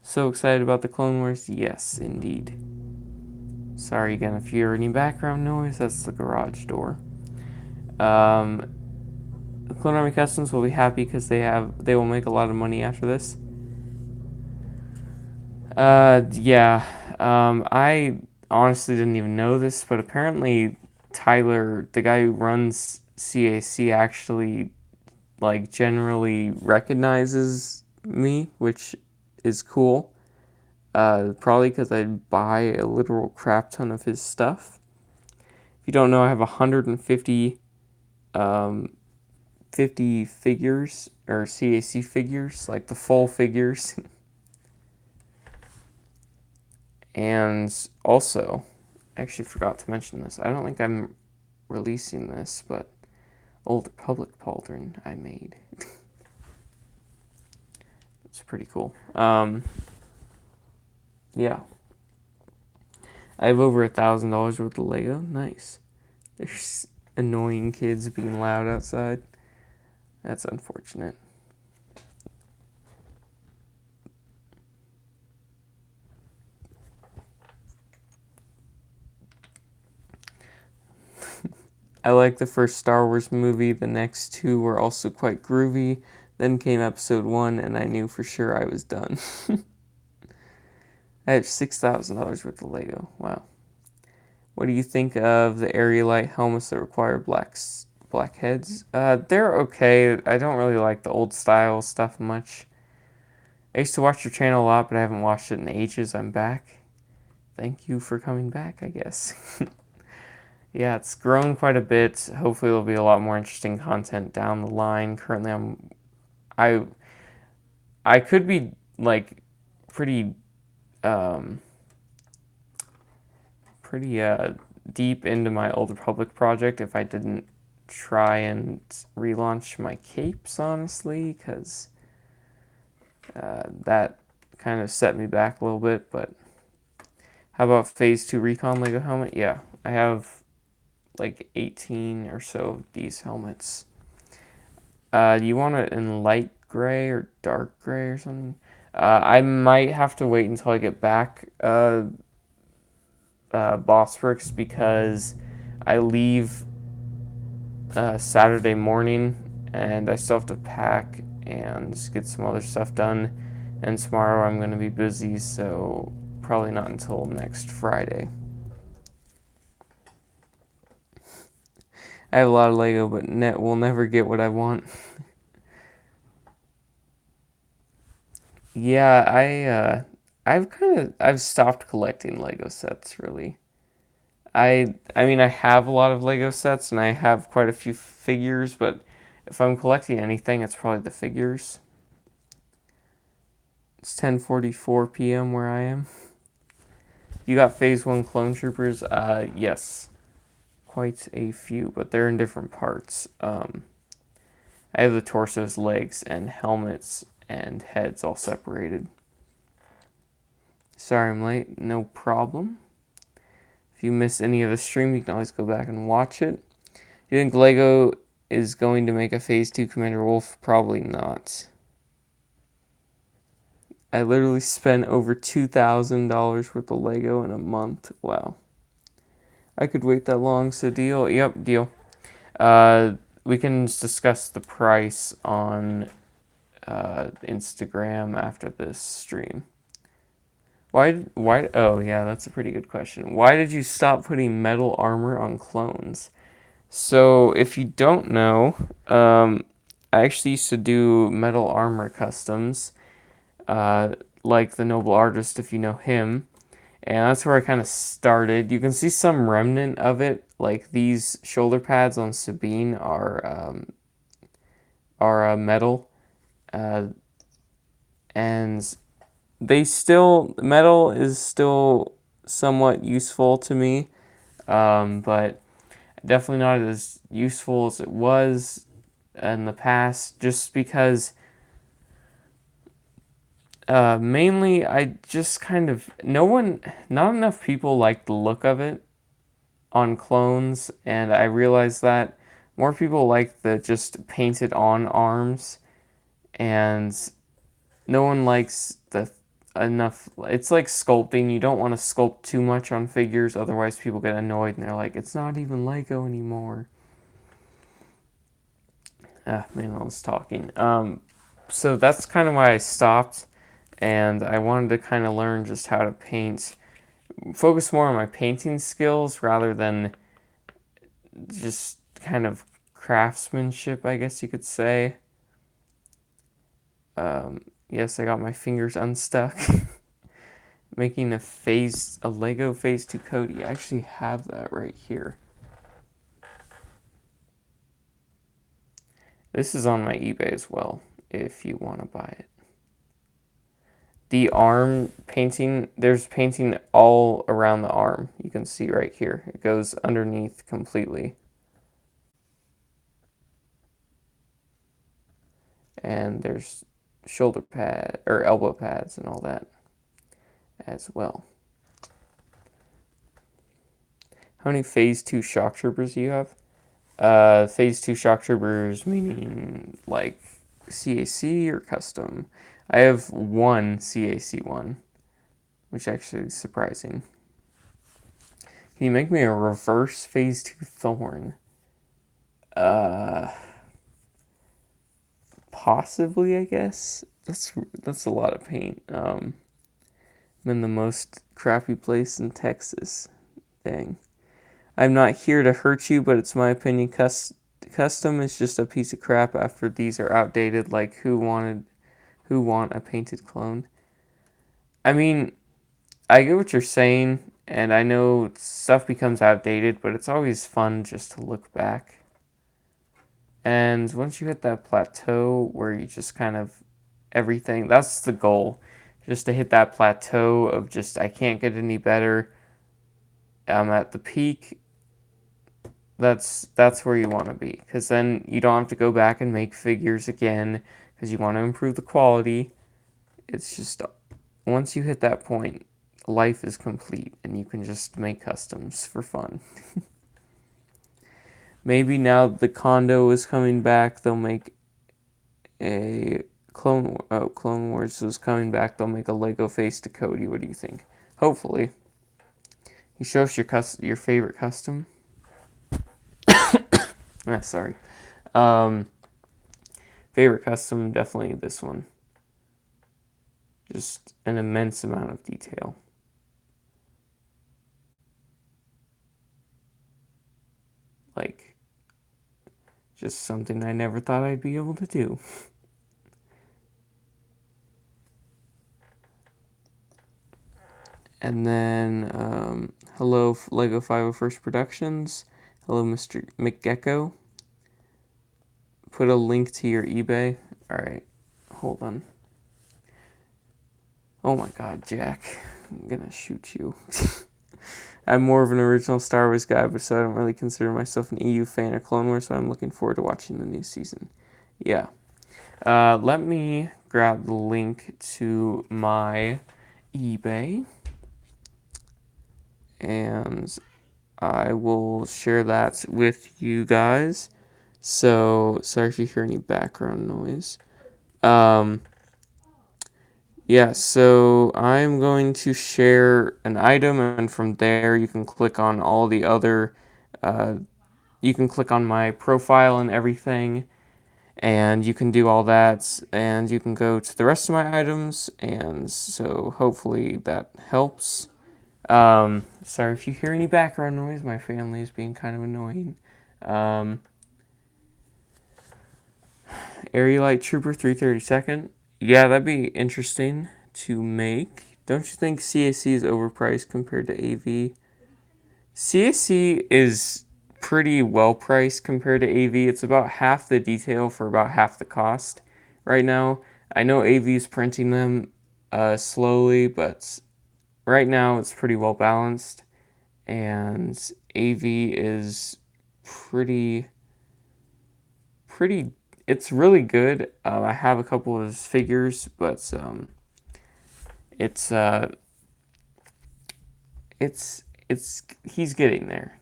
So excited about the Clone Wars? Yes, indeed. Sorry again if you hear any background noise, that's the garage door. Um, the Clone Army Customs will be happy because they will make a lot of money after this. Yeah. I honestly didn't even know this, but apparently Tyler, the guy who runs CAC, actually like generally recognizes me, which is cool. Probably because I buy a literal crap ton of his stuff. If you don't know, I have 150 50 figures or CAC figures, like the full figures. And also, I actually forgot to mention this. I don't think I'm releasing this, but Old Republic Pauldron I made. It's pretty cool. Yeah. I have over $1,000 worth of Lego. Nice. There's annoying kids being loud outside. That's unfortunate. I like the first Star Wars movie. The next two were also quite groovy. Then came episode 1, and I knew for sure I was done. I have $6,000 worth of Lego. Wow. What do you think of the Aerolite helmets that require black heads? They're okay. I don't really like the old style stuff much. I used to watch your channel a lot, but I haven't watched it in ages. I'm back. Thank you for coming back, I guess. Yeah, it's grown quite a bit. Hopefully there'll be a lot more interesting content down the line. Currently I I could be like pretty um pretty deep into my Old Republic project if I didn't try and relaunch my capes, honestly, because that kind of set me back a little bit. But how about Phase 2 Recon Lego helmet? Yeah, I have like 18 or so of these helmets. Do you want it in light gray or dark gray or something? I might have to wait until I get back, Boss Bricks, because I leave Saturday morning and I still have to pack and get some other stuff done. And tomorrow I'm going to be busy, so probably not until next Friday. I have a lot of Lego, but will never get what I want. Yeah, I've stopped collecting Lego sets really. I mean I have a lot of Lego sets and I have quite a few figures, but if I'm collecting anything, it's probably the figures. It's 10:44 p.m. where I am. You got Phase 1 clone troopers? Yes. Quite a few, but they're in different parts. I have the torsos, legs, and helmets and heads all separated. Sorry I'm late, no problem. If you missed any of the stream, you can always go back and watch it. Do you think Lego is going to make a Phase 2 Commander Wolf? Probably not. I literally spent over $2,000 worth of Lego in a month. Wow. I could wait that long, so deal. Yep, deal. we can discuss the price on Instagram after this stream. Why? Oh, yeah, that's a pretty good question. Why did you stop putting metal armor on clones? So, if you don't know, I actually used to do metal armor customs, like the Noble Artist, if you know him. And that's where I kind of started. You can see some remnant of it, like these shoulder pads on Sabine are metal, uh, and metal is still somewhat useful to me, but definitely not as useful as it was in the past, just because mainly I just kind of not enough people like the look of it on clones, and I realized that more people like the just painted on arms, and no one likes the enough. It's like sculpting. You don't want to sculpt too much on figures, otherwise people get annoyed and they're like, it's not even Lego anymore. Ah, man, I was talking. So that's kind of why I stopped, and I wanted to kind of learn just how to paint, focus more on my painting skills rather than just kind of craftsmanship, I guess you could say. Yes, I got my fingers unstuck. Making a Lego Phase 2 Cody. I actually have that right here. This is on my eBay as well, if you want to buy it. The arm painting, there's painting all around the arm. You can see right here. It goes underneath completely. And there's shoulder pad or elbow pads and all that as well. How many Phase 2 Shock Troopers do you have? Phase 2 Shock Troopers meaning like CAC or custom? I have one CAC one, which actually is surprising. Can you make me a reverse Phase 2 Thorn? Uh, Possibly, I guess. That's a lot of paint. I'm in the most crappy place in Texas. Dang. I'm not here to hurt you, but it's my opinion. Custom is just a piece of crap after these are outdated. Like who want a painted clone? I mean, I get what you're saying, and I know stuff becomes outdated, but it's always fun just to look back. And once you hit that plateau where you just kind of everything, that's the goal. Just to hit that plateau of just I can't get any better. I'm at the peak. That's where you want to be, because then you don't have to go back and make figures again because you want to improve the quality. It's just once you hit that point, life is complete and you can just make customs for fun. Maybe now the condo is coming back, they'll make a Clone Wars is coming back, they'll make a Lego face to Cody. What do you think? Hopefully. You show us your favorite custom. Sorry. Um, Favorite custom, definitely this one. Just an immense amount of detail. Like, just something I never thought I'd be able to do. And then, hello, Lego 501st Productions. Hello, Mr. McGecko. Put a link to your eBay. Alright, hold on. Oh my god, Jack. I'm gonna shoot you. I'm more of an original Star Wars guy, but so I don't really consider myself an EU fan of Clone Wars, so I'm looking forward to watching the new season. Yeah. Let me grab the link to my eBay, and I will share that with you guys. So, sorry if you hear any background noise. Yeah, so I'm going to share an item, and from there you can click on all the other, uh, you can click on my profile and everything, and you can do all that, and you can go to the rest of my items, and so hopefully that helps. Sorry if you hear any background noise, my family is being kind of annoying. Um, Area Light Trooper 332nd. Yeah, that'd be interesting to make. Don't you think CAC is overpriced compared to AV? CAC is pretty well priced compared to AV. It's about half the detail for about half the cost right now. I know AV is printing them slowly, but right now it's pretty well balanced. And AV is pretty, pretty, it's really good. I have a couple of his figures, but it's, uh, he's getting there.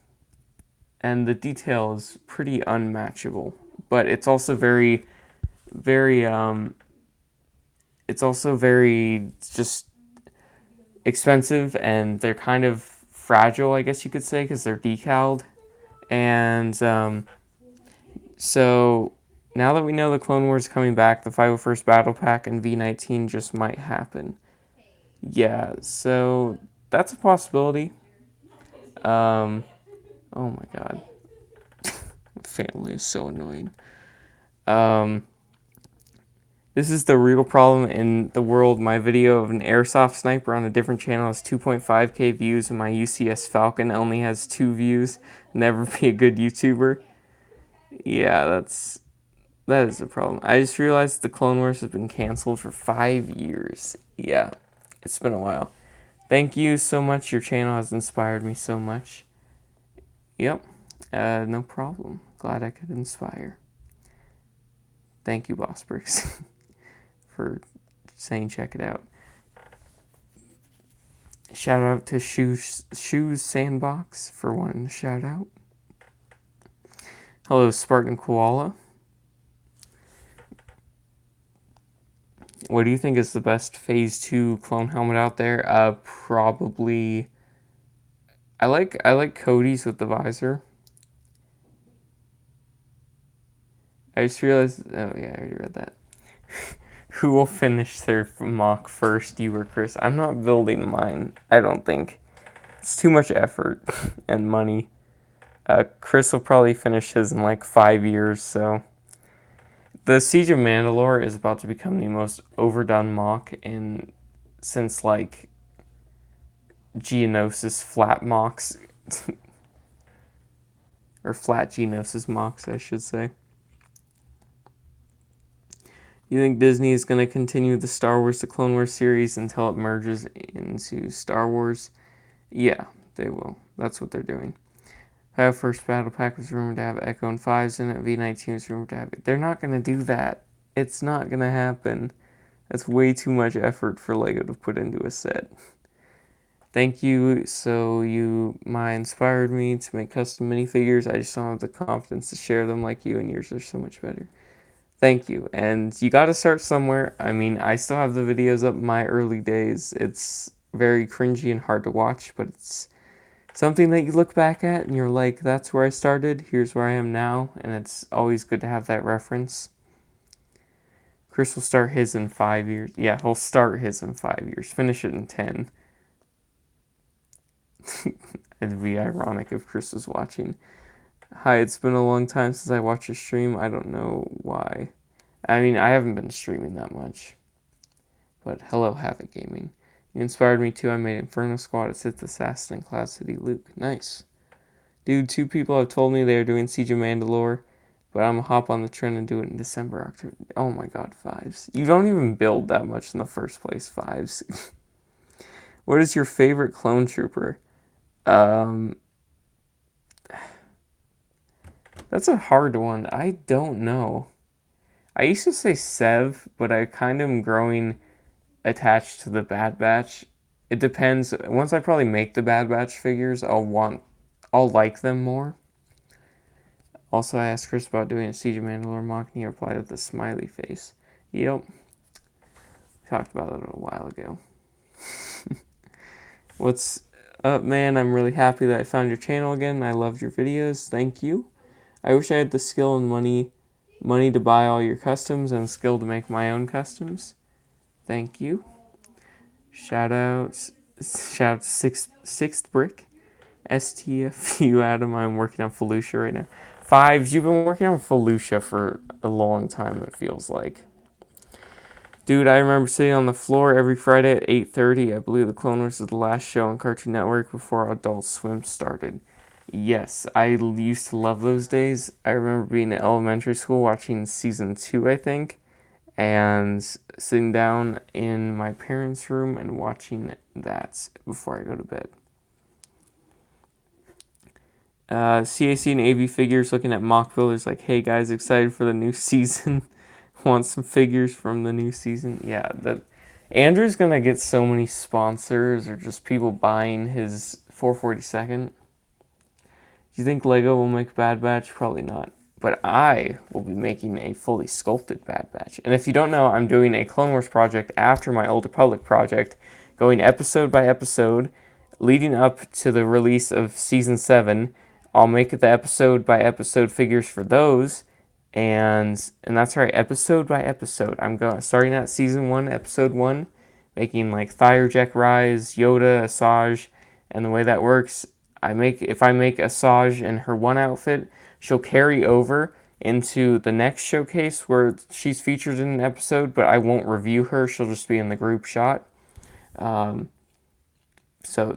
And the detail is pretty unmatchable, but it's also very, very it's also very just expensive, and they're kind of fragile, I guess you could say, because they're decaled. And so now that we know the Clone Wars is coming back, the 501st Battle Pack and V19 just might happen. Yeah, so that's a possibility. Oh my god. Family is so annoying. This is the real problem in the world. My video of an airsoft sniper on a different channel has 2.5k views, and my UCS Falcon only has 2 views. Never be a good YouTuber. Yeah, that is a problem. I just realized the Clone Wars has been canceled for 5 years. Yeah, it's been a while. Thank you so much. Your channel has inspired me so much. Yep, no problem. Glad I could inspire. Thank you, Boss Bricks, for saying check it out. Shout out to Shoes Sandbox for wanting to shout out. Hello, Spartan Koala. What do you think is the best Phase 2 clone helmet out there? Probably. I like Cody's with the visor. I just realized. Oh yeah, I already read that. Who will finish their mock first? You or Chris? I'm not building mine. I don't think. It's too much effort and money. Chris will probably finish his in like 5 years, so. The Siege of Mandalore is about to become the most overdone mock since like Geonosis flat mocks. Or flat Geonosis mocks, I should say. You think Disney is going to continue the Star Wars The Clone Wars series until it merges into Star Wars? Yeah, they will. That's what they're doing. First Battle Pack was rumored to have Echo and Fives in it. V19 was rumored to have it. They're not going to do that. It's not going to happen. That's way too much effort for LEGO to put into a set. Thank you. So you inspired me to make custom minifigures. I just don't have the confidence to share them like you, and yours are so much better. Thank you. And you got to start somewhere. I mean, I still have the videos up in my early days. It's very cringy and hard to watch, but it's something that you look back at and you're like, that's where I started. Here's where I am now. And it's always good to have that reference. Chris will start his in 5 years. Yeah, he'll start his in 5 years. Finish it in 10. It'd be ironic if Chris was watching. Hi, it's been a long time since I watched a stream. I don't know why. I mean, I haven't been streaming that much. But hello, Havoc Gaming. You inspired me too. I made Inferno Squad at Sith Assassin and Cloud City Luke. Nice. Dude, 2 people have told me they are doing Siege of Mandalore, but I'm gonna hop on the trend and do it in December, October. Oh my god, Fives. You don't even build that much in the first place, Fives. What is your favorite clone trooper? That's a hard one. I don't know. I used to say Sev, but I kind of am growing attached to the Bad Batch. It depends. Once I probably make the Bad Batch figures, I'll like them more. Also, I asked Chris about doing a Siege of Mandalore mock, and he replied with a smiley face. Yep. Talked about it a while ago. What's up, man? I'm really happy that I found your channel again. I loved your videos. Thank you. I wish I had the skill and money to buy all your customs and skill to make my own customs. Thank you. Shout out sixth brick. STFU Adam, I'm working on Felucia right now. Fives, you've been working on Felucia for a long time, it feels like. Dude, I remember sitting on the floor every Friday at 8:30. I believe the Clone Wars was the last show on Cartoon Network before Adult Swim started. Yes, I used to love those days. I remember being in elementary school watching season 2, I think, and sitting down in my parents' room and watching that before I go to bed. CAC and AV figures looking at mock builders like, hey guys, excited for the new season. Want some figures from the new season? Yeah, that Andrew's gonna get so many sponsors or just people buying his 442nd. Do you think Lego will make Bad Batch? Probably not. But I will be making a fully sculpted Bad Batch. And if you don't know, I'm doing a Clone Wars project after my Old Republic project, going episode by episode, leading up to the release of Season 7. I'll make the episode by episode figures for those. And that's right, episode by episode. I'm going starting at Season 1, Episode 1, making like Thyrjack Rise, Yoda, Asajj, and the way that works, if I make Asajj in her one outfit, she'll carry over into the next showcase where she's featured in an episode, but I won't review her. She'll just be in the group shot. So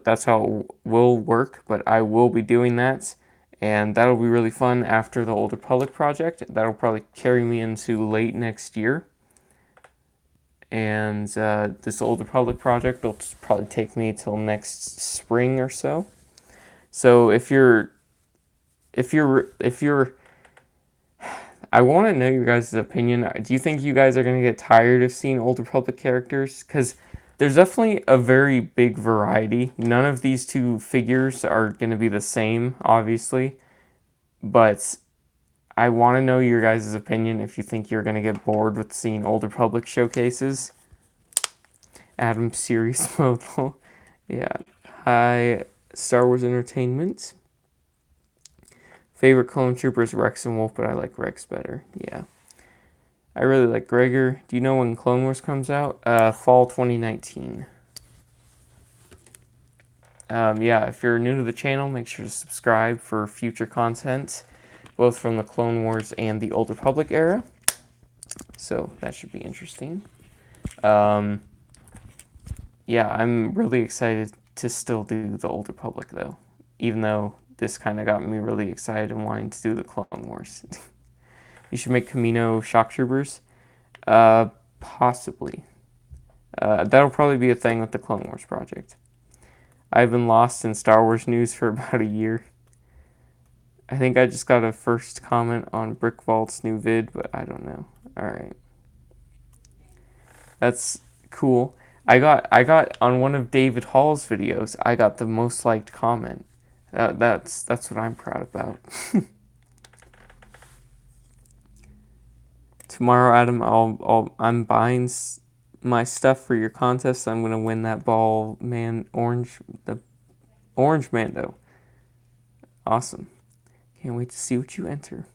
that's how it will work, but I will be doing that, and that'll be really fun after the Old Republic project. That'll probably carry me into late next year. And this Old Republic project will probably take me till next spring or so. So if you're, I want to know your guys' opinion. Do you think you guys are going to get tired of seeing Old Republic characters? Because there's definitely a very big variety. None of these two figures are going to be the same, obviously. But I want to know your guys' opinion if you think you're going to get bored with seeing Old Republic showcases. Adam Series mode. Yeah. Hi, Star Wars Entertainment. Favorite clone trooper is Rex and Wolf, but I like Rex better. Yeah. I really like Gregor. Do you know when Clone Wars comes out? Fall 2019. Yeah, if you're new to the channel, make sure to subscribe for future content, both from the Clone Wars and the Old Republic era. So that should be interesting. Yeah, I'm really excited to still do the Old Republic, though, even though this kind of got me really excited and wanting to do the Clone Wars. You should make Kamino shock troopers. Possibly. That'll probably be a thing with the Clone Wars project. I've been lost in Star Wars news for about a year. I think I just got a first comment on Brick Vault's new vid, but I don't know. Alright. That's cool. I got on one of David Hall's videos, I got the most liked comment. That's what I'm proud about. Tomorrow, Adam, I'm buying my stuff for your contest. I'm gonna win that ball, man. The orange Mando. Awesome. Can't wait to see what you enter.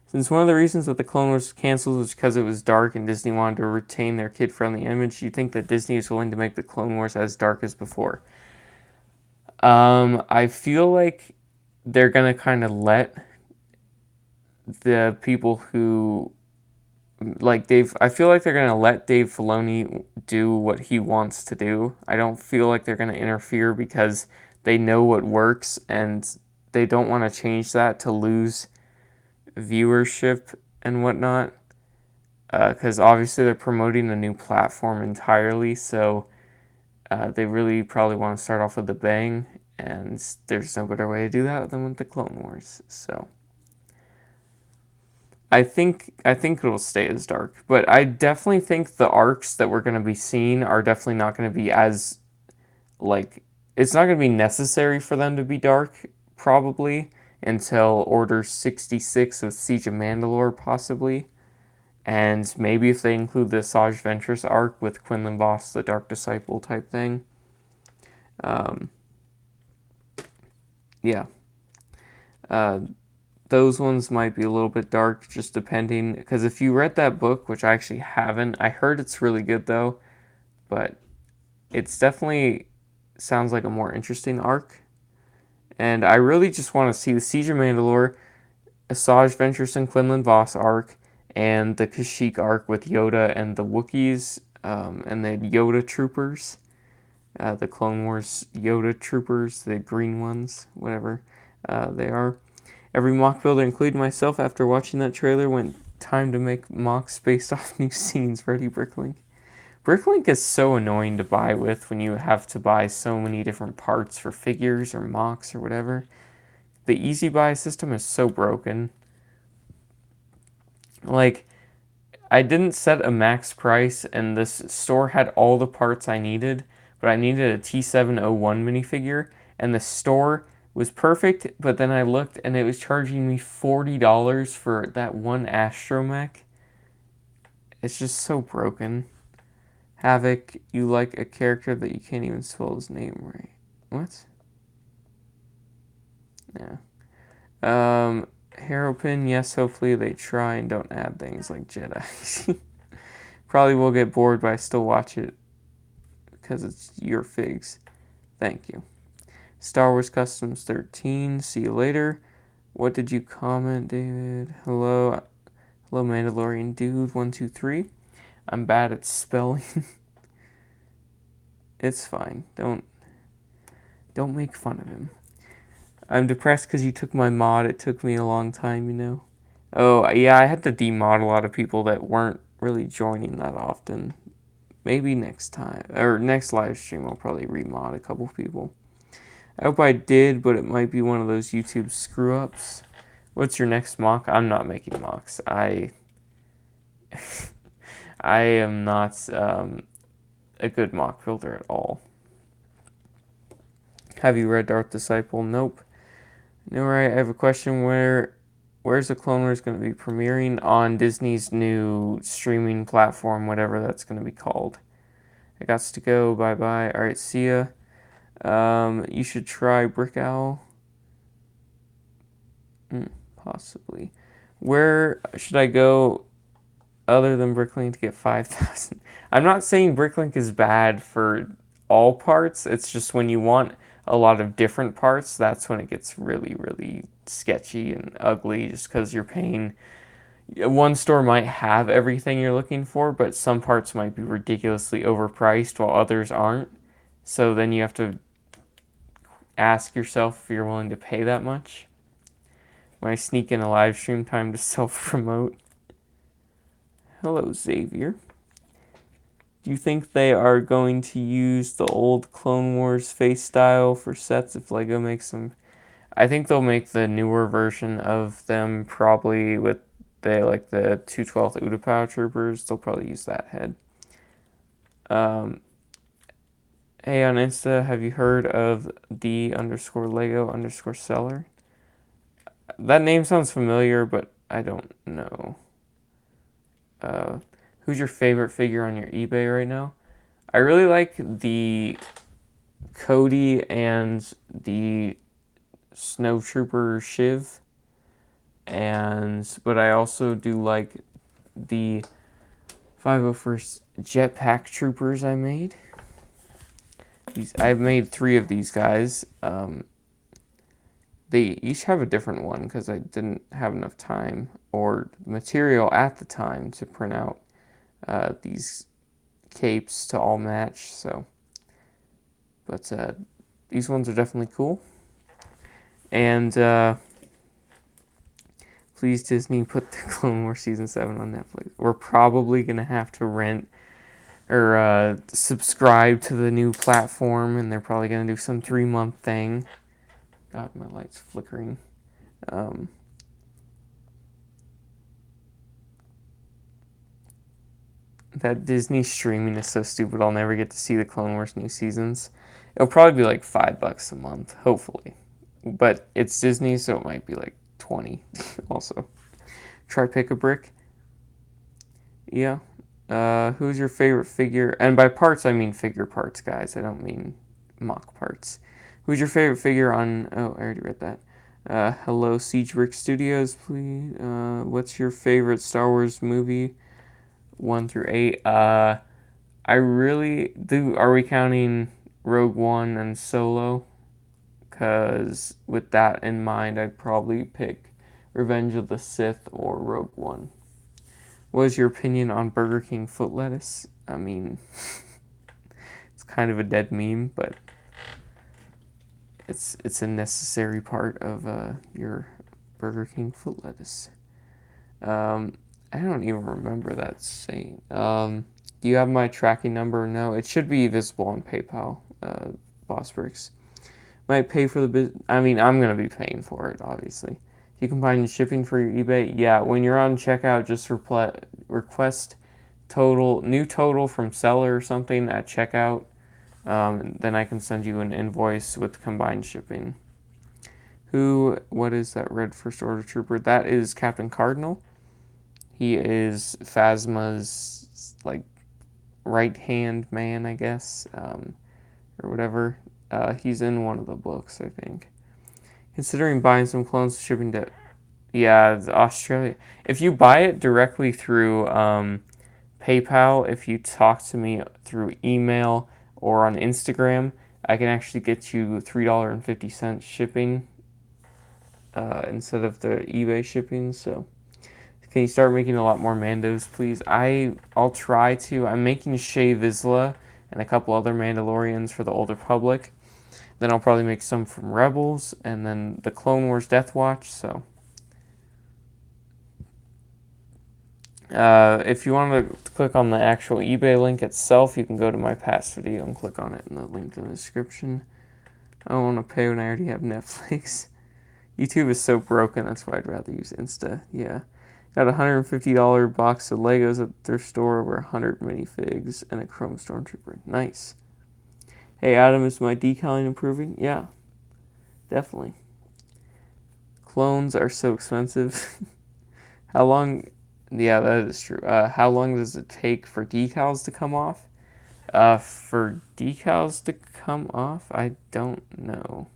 Since one of the reasons that the Clone Wars was canceled was because it was dark and Disney wanted to retain their kid-friendly image, do you think that Disney is willing to make the Clone Wars as dark as before? I feel like they're gonna kind of let the people who like Dave. I feel like they're gonna let Dave Filoni do what he wants to do. I don't feel like they're gonna interfere because they know what works and they don't want to change that to lose viewership and whatnot. Because obviously they're promoting a new platform entirely, so they really probably want to start off with a bang, and there's no better way to do that than with the Clone Wars. So I think it'll stay as dark, but I definitely think the arcs that we're going to be seeing are definitely not going to be as like it's not going to be necessary for them to be dark probably until Order 66 of Siege of Mandalore possibly. And maybe if they include the Asajj Ventress arc with Quinlan Voss, the Dark Disciple type thing. Yeah. those ones might be a little bit dark, just depending. Because if you read that book, which I actually haven't, I heard it's really good though, but it's definitely sounds like a more interesting arc. And I really just want to see the Siege of Mandalore, Asajj Ventress Quinlan Voss arc, and the Kashyyyk arc with Yoda and the Wookiees, and the Yoda troopers, the Clone Wars Yoda troopers, the green ones, whatever they are. Every mock builder, including myself, after watching that trailer, went time to make mocks based off new scenes. Ready, Bricklink? Bricklink is so annoying to buy with when you have to buy so many different parts for figures or mocks or whatever. The easy buy system is so broken. Like, I didn't set a max price, and this store had all the parts I needed, but I needed a T701 minifigure, and the store was perfect, but then I looked and it was charging me $40 for that one astromech. It's just so broken. Havoc, you like a character that you can't even spell his name right. What? Yeah. Hairpin, yes, hopefully they try and don't add things like Jedi. Probably will get bored, but I still watch it because it's your figs. Thank you. Star Wars Customs 13, see you later. What did you comment, David? Hello, hello, Mandalorian dude, 123. I'm bad at spelling. It's fine. Don't make fun of him. I'm depressed because you took my mod. It took me a long time, you know. Oh, yeah, I had to demod a lot of people that weren't really joining that often. Maybe next time, or next live stream, I'll probably remod a couple people. I hope I did, but it might be one of those YouTube screw-ups. What's your next mock? I'm not making mocks. I am not a good mock builder at all. Have you read Darth Disciple? Nope. No, right. I have a question. Where's the Clone Wars going to be premiering? On Disney's new streaming platform, whatever that's going to be called. I got to go. Bye bye. All right, see ya. You should try Brick Owl. Possibly. Where should I go other than Bricklink to get 5,000? I'm not saying Bricklink is bad for all parts. It's just when you want a lot of different parts, that's when it gets really, really sketchy and ugly just because you're paying. One store might have everything you're looking for, but some parts might be ridiculously overpriced while others aren't. So then you have to ask yourself if you're willing to pay that much. When I sneak in a live stream time to self-promote. Hello, Xavier. Do you think they are going to use the old Clone Wars face style for sets if LEGO makes them? I think they'll make the newer version of them probably with the 212th Utapau troopers. They'll probably use that head. Hey, on Insta, have you heard of the_Lego_seller? That name sounds familiar, but I don't know. Who's your favorite figure on your eBay right now? I really like the Cody and the Snowtrooper Shiv, but I also do like the 501st Jetpack Troopers I made. I've made 3 of these guys. They each have a different one because I didn't have enough time or material at the time to print out these capes to all match. But these ones are definitely cool. And please, Disney, put the Clone Wars Season 7 on Netflix. We're probably going to have to rent or subscribe to the new platform, and they're probably going to do some 3-month thing. God, my light's flickering. That Disney streaming is so stupid. I'll never get to see the Clone Wars new seasons. It'll probably be like $5 a month, hopefully. But it's Disney, so it might be like 20 also. Try pick a brick. Yeah. Who's your favorite figure? And by parts, I mean figure parts, guys. I don't mean mock parts. Who's your favorite figure on... Oh, I already read that. Hello, Siegebrick Studios, please. What's your favorite Star Wars movie? 1 through 8. I really do. Are we counting Rogue One and Solo? Because with that in mind, I'd probably pick Revenge of the Sith or Rogue One. What is your opinion on Burger King foot lettuce? I mean, it's kind of a dead meme, but it's a necessary part of your Burger King foot lettuce. Um, I don't even remember that saying. Do you have my tracking number? No, it should be visible on PayPal. Boss Bricks might pay for the I mean, I'm gonna be paying for it, obviously. Do you combine shipping for your eBay? Yeah, when you're on checkout, just request new total from seller or something at checkout. Then I can send you an invoice with combined shipping. What is that red first order trooper? That is Captain Cardinal. He is Phasma's like right hand man, I guess, or whatever. He's in one of the books, I think. Considering buying some clones, shipping to, yeah, Australia. If you buy it directly through PayPal, if you talk to me through email or on Instagram, I can actually get you $3.50 shipping instead of the eBay shipping. So can you start making a lot more Mandos, please? I'll try to. I'm making Shay Vizsla and a couple other Mandalorians for the Old Republic. Then I'll probably make some from Rebels, and then the Clone Wars Death Watch. So, if you want to click on the actual eBay link itself, you can go to my past video and click on it in the link in the description. I don't want to pay when I already have Netflix. YouTube is so broken, that's why I'd rather use Insta. Yeah. Got a $150 box of Legos at their store, over 100 minifigs, and a Chrome Stormtrooper. Nice. Hey Adam, is my decaling improving? Yeah, definitely. Clones are so expensive. How long? Yeah, that is true. How long does it take for decals to come off? For decals to come off, I don't know.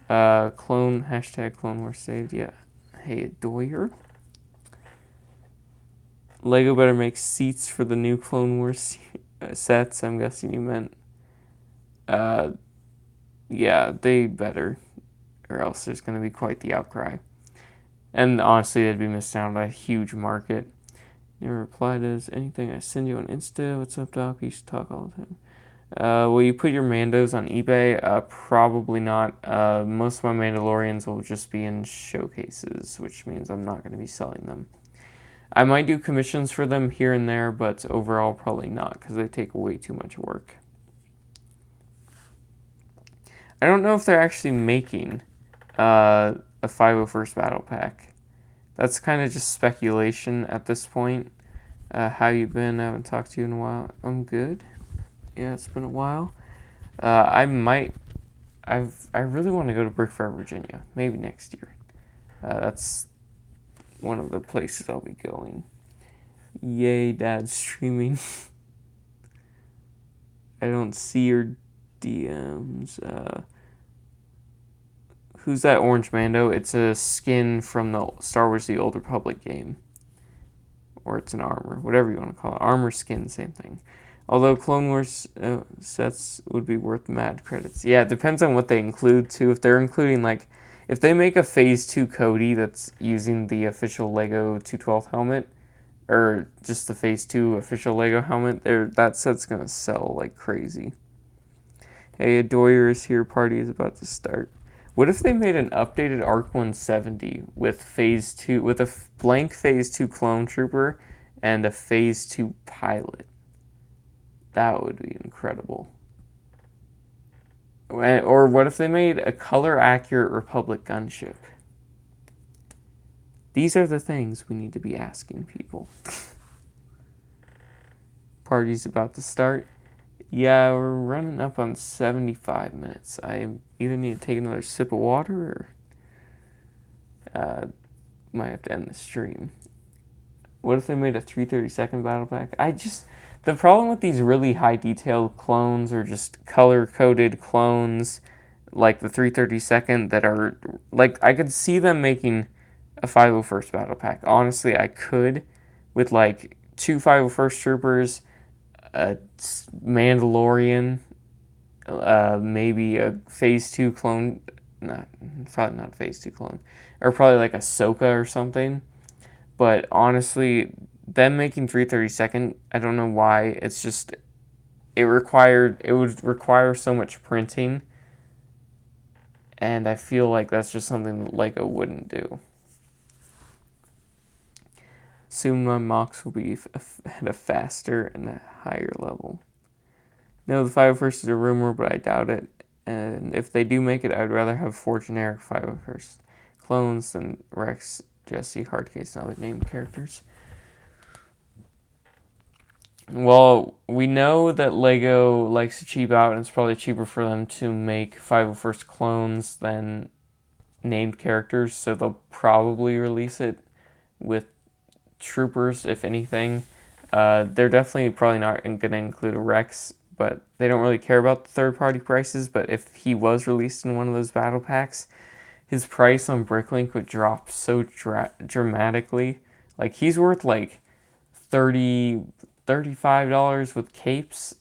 Hashtag Clone Wars saved. Yeah. Hey, Doyer. Lego better make seats for the new Clone Wars sets. I'm guessing you meant. Uh, yeah, they better, or else there's going to be quite the outcry. And honestly, they'd be missing out on a huge market. Never replied as anything I send you on Insta. What's up, Doc? We used to talk all the time. Will you put your Mandos on eBay? Probably not. Most of my Mandalorians will just be in showcases, which means I'm not going to be selling them. I might do commissions for them here and there, but overall probably not because they take way too much work. I don't know if they're actually making a 501st Battle Pack. That's kind of just speculation at this point. How you been? I haven't talked to you in a while. I'm good. Yeah, it's been a while. I might. I really want to go to Brickfair, Virginia. Maybe next year. That's one of the places I'll be going. Yay, Dad streaming. I don't see your DMs. Who's that orange Mando? It's a skin from the Star Wars The Old Republic game. Or it's an armor, whatever you want to call it. Armor skin, same thing. Although Clone Wars sets would be worth mad credits. Yeah, it depends on what they include too. If they're including if they make a Phase 2 Cody that's using the official Lego 212 helmet, or just the Phase 2 official Lego helmet, that set's gonna sell like crazy. Hey, Adoyer is here, party is about to start. What if they made an updated ARC 170 with Phase 2, with a blank Phase 2 clone trooper and a Phase 2 pilot? That would be incredible. Or what if they made a color accurate Republic gunship? These are the things we need to be asking people. Party's about to start. Yeah, we're running up on 75 minutes. I either need to take another sip of water or might have to end the stream. What if they made a 332nd battle pack? The problem with these really high detailed clones or just color coded clones like the 332nd that are like I could see them making a 501st battle pack. Honestly, I could with like two 501st troopers, a Mandalorian, maybe a Phase 2 clone, not probably not Phase 2 clone, or probably like a Ahsoka or something. But honestly, them making 332nd, I don't know why. It's just it would require so much printing, and I feel like that's just something that Lego wouldn't do. Soon my mocks will be at a faster and a higher level. No, the 501st is a rumor, but I doubt it. And if they do make it, I'd rather have 4 generic 501st clones than Rex, Jesse, Hardcase, and other named characters. Well, we know that Lego likes to cheap out, and it's probably cheaper for them to make 501st clones than named characters, so they'll probably release it with troopers, if anything. They're definitely probably not going to include a Rex, but they don't really care about the third-party prices. But if he was released in one of those battle packs, his price on Bricklink would drop so dramatically. Like he's worth like 30 $35 with capes,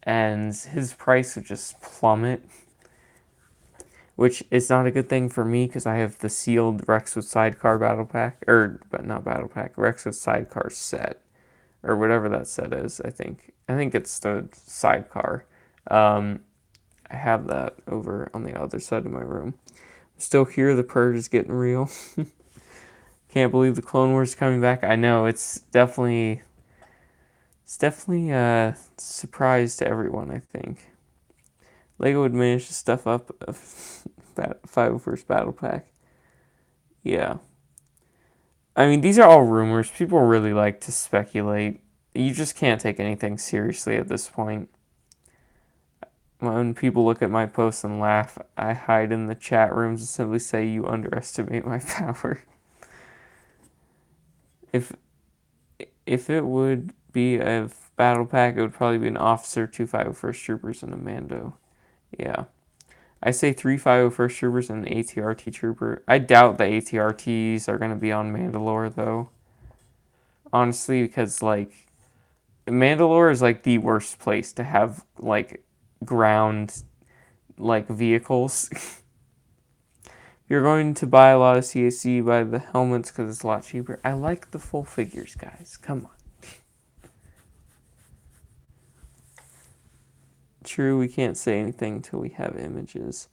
and his price would just plummet, which is not a good thing for me because I have the sealed Rex with sidecar battle pack, or but not battle pack, Rex with sidecar set, or whatever that set is. I think it's the sidecar. Um, I have that over on the other side of my room. Still here, the purge is getting real. Can't believe the Clone Wars is coming back. I know it's definitely a surprise to everyone, I think. Lego would manage to stuff up a 501st Battle Pack. Yeah. I mean, these are all rumors. People really like to speculate. You just can't take anything seriously at this point. When people look at my posts and laugh, I hide in the chat rooms and simply say, "You underestimate my power." If if it would be a battle pack, it would probably be an officer, 2 501st troopers, and a Mando. Yeah. I say 3 501st troopers and an ATRT trooper. I doubt the ATRTs are going to be on Mandalore, though. Honestly, because, like, Mandalore is, like, the worst place to have, like, ground, like, vehicles. You're going to buy a lot of CAC, buy the helmets because it's a lot cheaper. I like the full figures, guys. Come on. True, we can't say anything until we have images.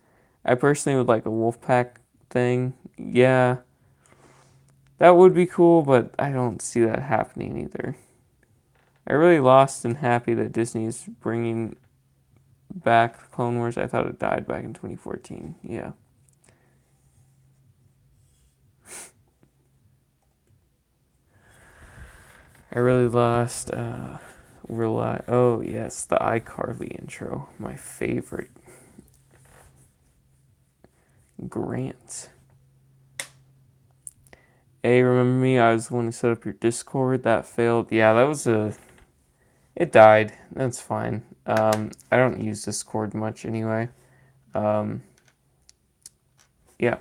I personally would like a Wolfpack thing. Yeah, that would be cool, but I don't see that happening either. I really lost and happy that Disney is bringing back Clone Wars. I thought it died back in 2014. Yeah. I really lost. Oh yes, the iCarly intro, my favorite. Grant. Hey, remember me? I was the one who set up your Discord. That failed. Yeah, that was a. It died. That's fine. I don't use Discord much anyway. Um, yeah.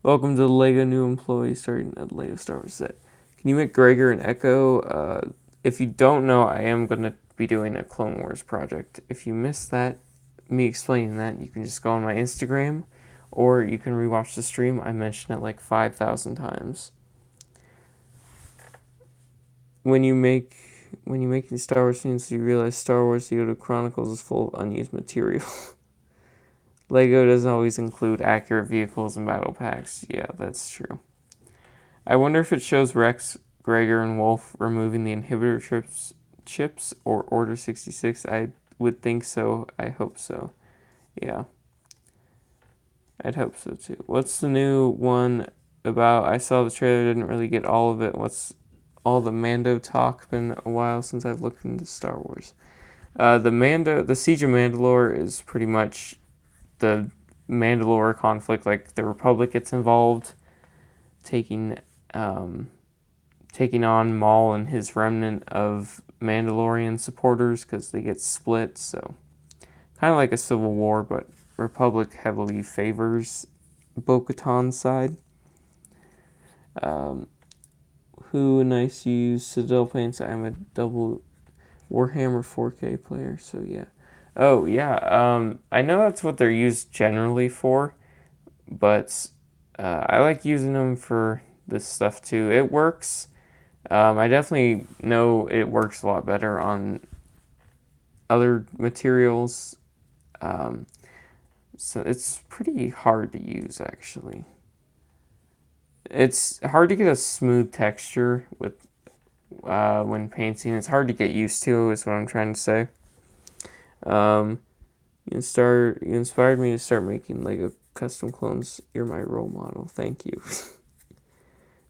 Welcome to the Lego new employee starting at Lego Star Wars set. Can you make Gregor and Echo? If you don't know, I am going to be doing a Clone Wars project. If you missed that, me explaining that, you can just go on my Instagram, or you can rewatch the stream. I mentioned it like 5,000 times. When you make these Star Wars scenes, you realize Star Wars Yoda Chronicles is full of unused material. Lego doesn't always include accurate vehicles and battle packs. Yeah, that's true. I wonder if it shows Rex, Gregor, and Wolf removing the inhibitor chips or Order 66. I would think so. I hope so. Yeah, I'd hope so too. What's the new one about? I saw the trailer, didn't really get all of it. What's all the Mando talk? Been a while since I've looked into Star Wars. The Siege of Mandalore is pretty much the Mandalore conflict. Like the Republic gets involved, taking taking on Maul and his remnant of Mandalorian supporters because they get split. So kind of like a civil war, but Republic heavily favors Bo-Katan's side. Who nice use Citadel paints. I'm a double Warhammer 4K player, so yeah. Oh yeah, I know that's what they're used generally for, but I like using them for this stuff too. It works. I definitely know it works a lot better on other materials. Um, so it's pretty hard to use actually. It's hard to get a smooth texture with when painting. It's hard to get used to, is what I'm trying to say. Um, you inspired me to start making Lego custom clones. You're my role model. Thank you.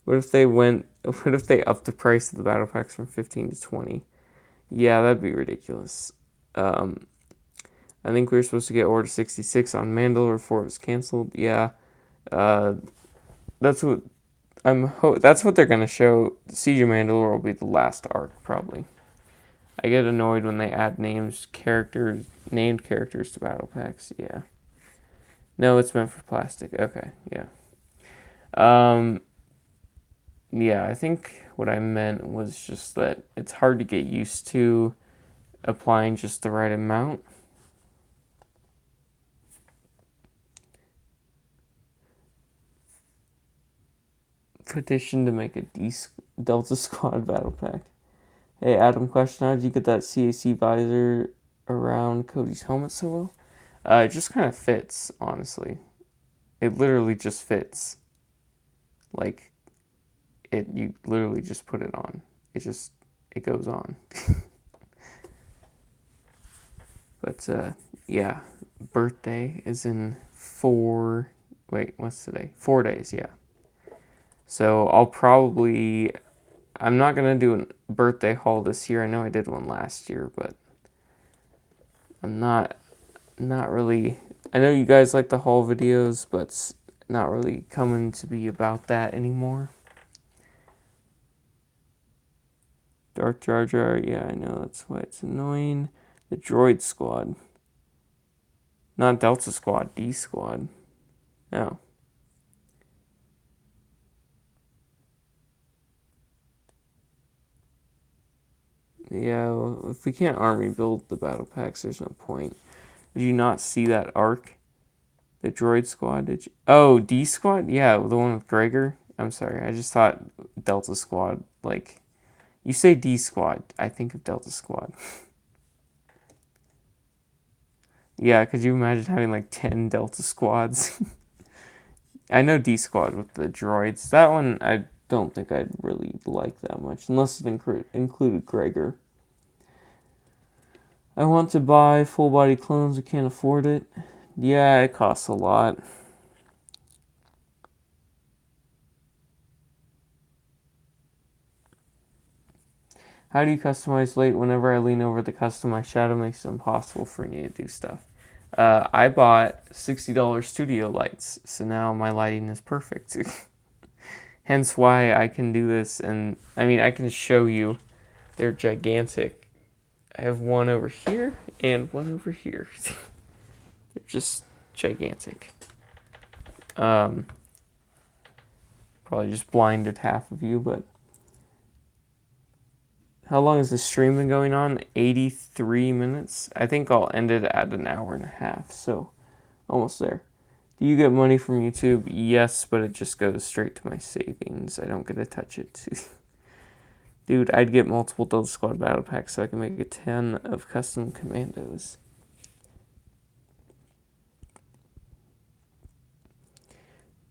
What if they went? What if they upped the price of the battle packs from 15 to 20? Yeah, that'd be ridiculous. Um, I think we were supposed to get Order 66 on Mandalore before it was canceled. Yeah, uh, that's what that's what they're gonna show. Siege of Mandalore will be the last arc, probably. I get annoyed when they add named characters to battle packs. Yeah. No, it's meant for plastic. Okay, yeah. Um, yeah, I think what I meant was just that it's hard to get used to applying just the right amount. Petition to make a Delta Squad battle pack. Hey, Adam, question: how did you get that CAC visor around Cody's helmet so well? It just kind of fits, honestly. It literally just fits. Like, you literally just put it on. It goes on. But, yeah. Birthday is in wait, what's today? 4 days, yeah. So I'm not gonna do a birthday haul this year. I know I did one last year, but I'm not really. I know you guys like the haul videos, but it's not really coming to be about that anymore. Dark Jar Jar, yeah, I know, that's why it's annoying. The Droid Squad. Not Delta Squad, D Squad. No. Yeah, well, if we can't army build the battle packs, there's no point. Did you not see that arc? The Droid Squad? Did you? Oh, D Squad? Yeah, the one with Gregor. I'm sorry, I just thought Delta Squad. Like, you say D Squad, I think of Delta Squad. Yeah, could you imagine having like 10 Delta Squads? I know D Squad with the droids. That one I don't think I'd really like that much, unless it included Gregor. I want to buy full body clones, I can't afford it. Yeah, it costs a lot. How do you customize late? Whenever I lean over the custom, my shadow makes it impossible for me to do stuff. I bought $60 studio lights, so now my lighting is perfect. Hence why I can do this, and I mean, I can show you. They're gigantic. I have one over here and one over here. They're just gigantic. Probably just blinded half of you, but how long has the stream been going on? 83 minutes. I think I'll end it at an hour and a half, so almost there. Do you get money from YouTube? Yes, but it just goes straight to my savings. I don't get to touch it. Dude, I'd get multiple Delta Squad battle packs so I can make a 10 of custom commandos.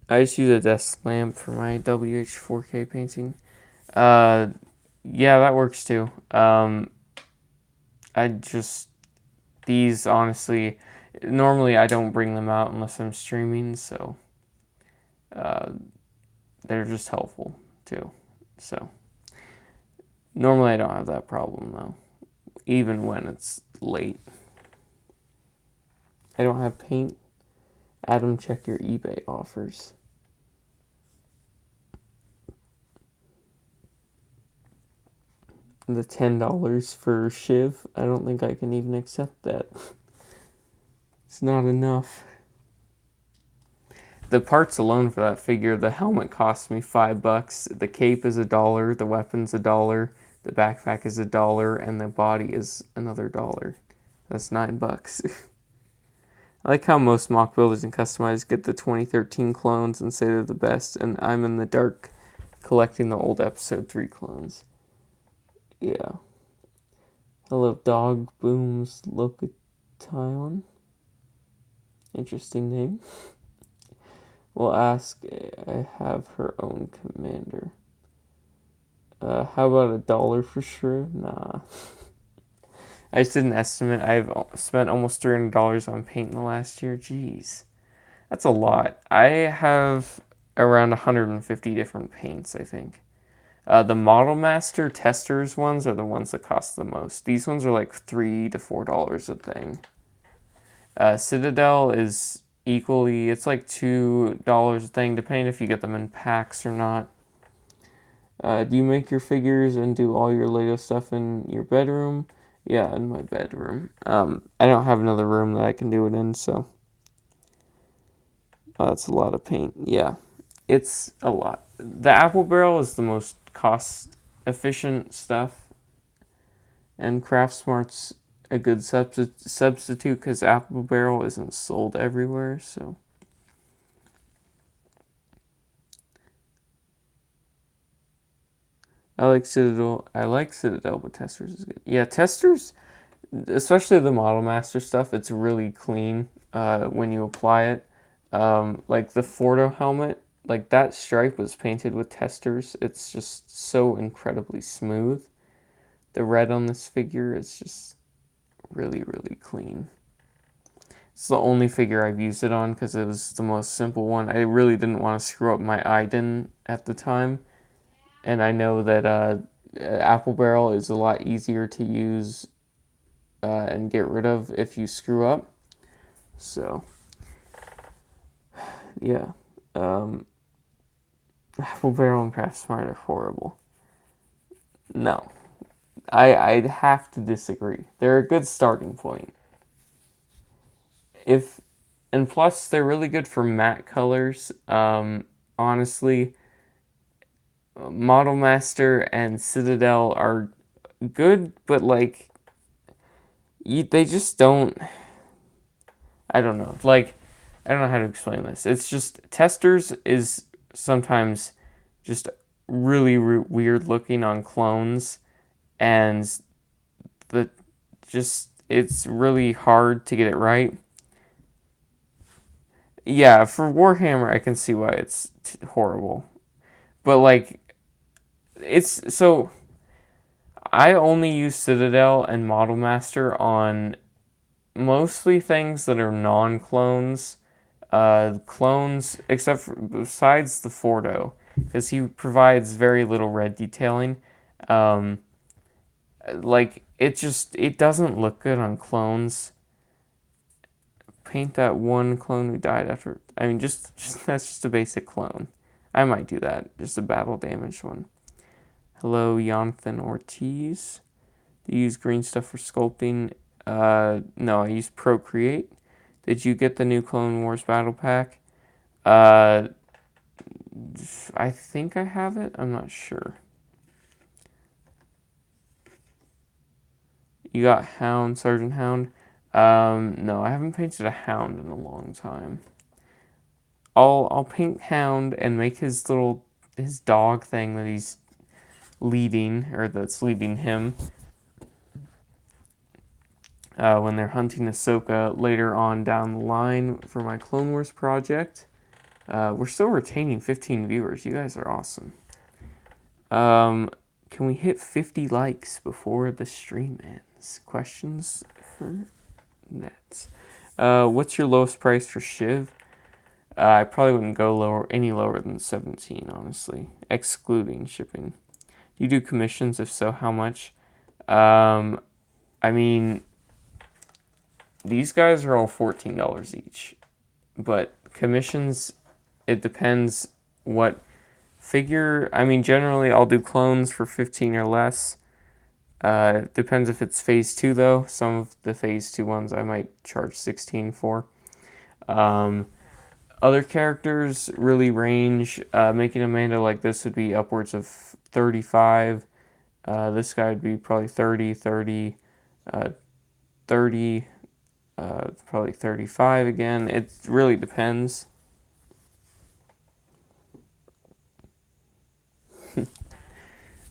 I just use a desk lamp for my WH4K painting. Uh, yeah, that works too. I just, these honestly, normally I don't bring them out unless I'm streaming, so they're just helpful too. So, normally I don't have that problem though, even when it's late. I don't have paint. Adam, check your eBay offers. The $10 for Shiv, I don't think I can even accept that. It's not enough. The parts alone for that figure, the helmet cost me $5. The cape is $1. The weapon's $1. The backpack is $1, and the body is another $1. That's $9. I like how most mock builders and customizers get the 2013 clones and say they're the best, and I'm in the dark collecting the old episode 3 clones. Yeah. Hello, Dog Booms Location. Interesting name. We'll ask. I have her own commander. How about $1 for sure? Nah. I just did an estimate. I've spent almost $300 on paint in the last year. Jeez. That's a lot. I have around 150 different paints, I think. The Model Master Testers ones are the ones that cost the most. These ones are like $3 to $4 a thing. Citadel is equally, it's like $2 a thing, depending if you get them in packs or not. Do you make your figures and do all your Lego stuff in your bedroom? Yeah, in my bedroom. I don't have another room that I can do it in, so that's a lot of paint. Yeah, it's a lot. The apple barrel is the most cost efficient stuff, and Craft Smart's a good substitute because apple barrel isn't sold everywhere, so. I like Citadel. I like Citadel, but Testers is good. Yeah, Testers, especially the Model Master stuff, it's really clean when you apply it. Like the Fordo helmet, like that stripe was painted with Testers. It's just so incredibly smooth. The red on this figure is just really, really clean. It's the only figure I've used it on because it was the most simple one. I really didn't want to screw up my Iden at the time. And I know that Apple Barrel is a lot easier to use and get rid of if you screw up. So, yeah. Apple Barrel and Craft Smart are horrible. No. I'd have to disagree. They're a good starting point. If and plus they're really good for matte colors. Honestly, Model Master and Citadel are good, but like they just don't. I don't know. Like, I don't know how to explain this. It's just Testers is sometimes just really weird looking on clones, and the just it's really hard to get it right. Yeah, for Warhammer, I can see why it's horrible, but like it's so I only use Citadel and Model Master on mostly things that are non-clones. Clones, except for besides the Fordo, because he provides very little red detailing. Um, like it doesn't look good on clones. Paint that one clone who died after. I mean, just that's just a basic clone. I might do that. Just a battle damaged one. Hello, Jonathan Ortiz. Do you use green stuff for sculpting? No, I use Procreate. Did you get the new Clone Wars Battle Pack? Uh, I think I have it. I'm not sure. You got Hound, Sergeant Hound? No, I haven't painted a Hound in a long time. I'll paint Hound and make his dog thing that he's leading, or that's leading him when they're hunting Ahsoka later on down the line for my Clone Wars project. We're still retaining 15 viewers. You guys are awesome. Can we hit 50 likes before the stream ends? Questions for Nets. What's your lowest price for Shiv? I probably wouldn't go any lower than 17, honestly, excluding shipping. You do commissions? If so, how much? I mean, these guys are all $14 each, but commissions, it depends what figure. I mean, generally I'll do clones for 15 or less. Depends if it's phase 2 though. Some of the phase 2 ones I might charge 16 for. Um, Other characters really range. Making Amanda like this would be upwards of 35. This guy would be probably 30, 30, 30, probably 35 again. It really depends.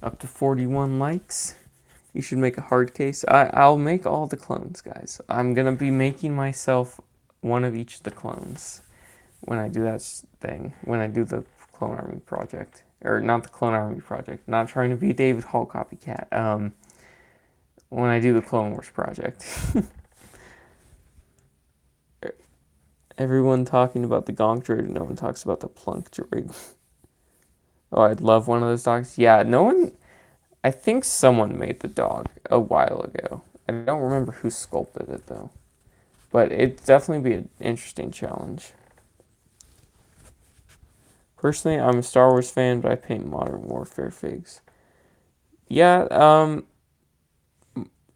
Up to 41 likes. You should make a hard case. I'll make all the clones, guys. I'm gonna be making myself one of each of the clones when I do that thing. When I do the Clone Army project, or not the Clone Army project. Not trying to be David Hall copycat. When I do the Clone Wars project. Everyone talking about the Gonk droid, no one talks about the Plunk droid. Oh, I'd love one of those dogs. Yeah, no one. I think someone made the dog a while ago. I don't remember who sculpted it though. But it'd definitely be an interesting challenge. Personally, I'm a Star Wars fan, but I paint Modern Warfare figs. Yeah,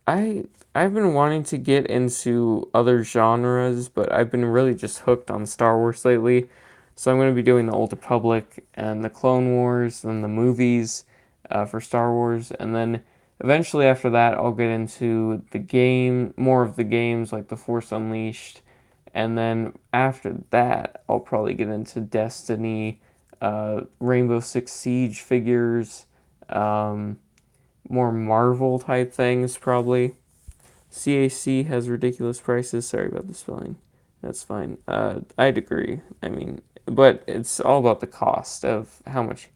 I I've been wanting to get into other genres, but I've been really just hooked on Star Wars lately. So I'm going to be doing the Old Republic and the Clone Wars and the movies for Star Wars, and then eventually after that I'll get into the game, more of the games like The Force Unleashed, and then after that I'll probably get into Destiny, Rainbow Six Siege figures, more Marvel type things probably. CAC has ridiculous prices. Sorry about the spelling. That's fine. I'd agree. I mean, but it's all about the cost of how much.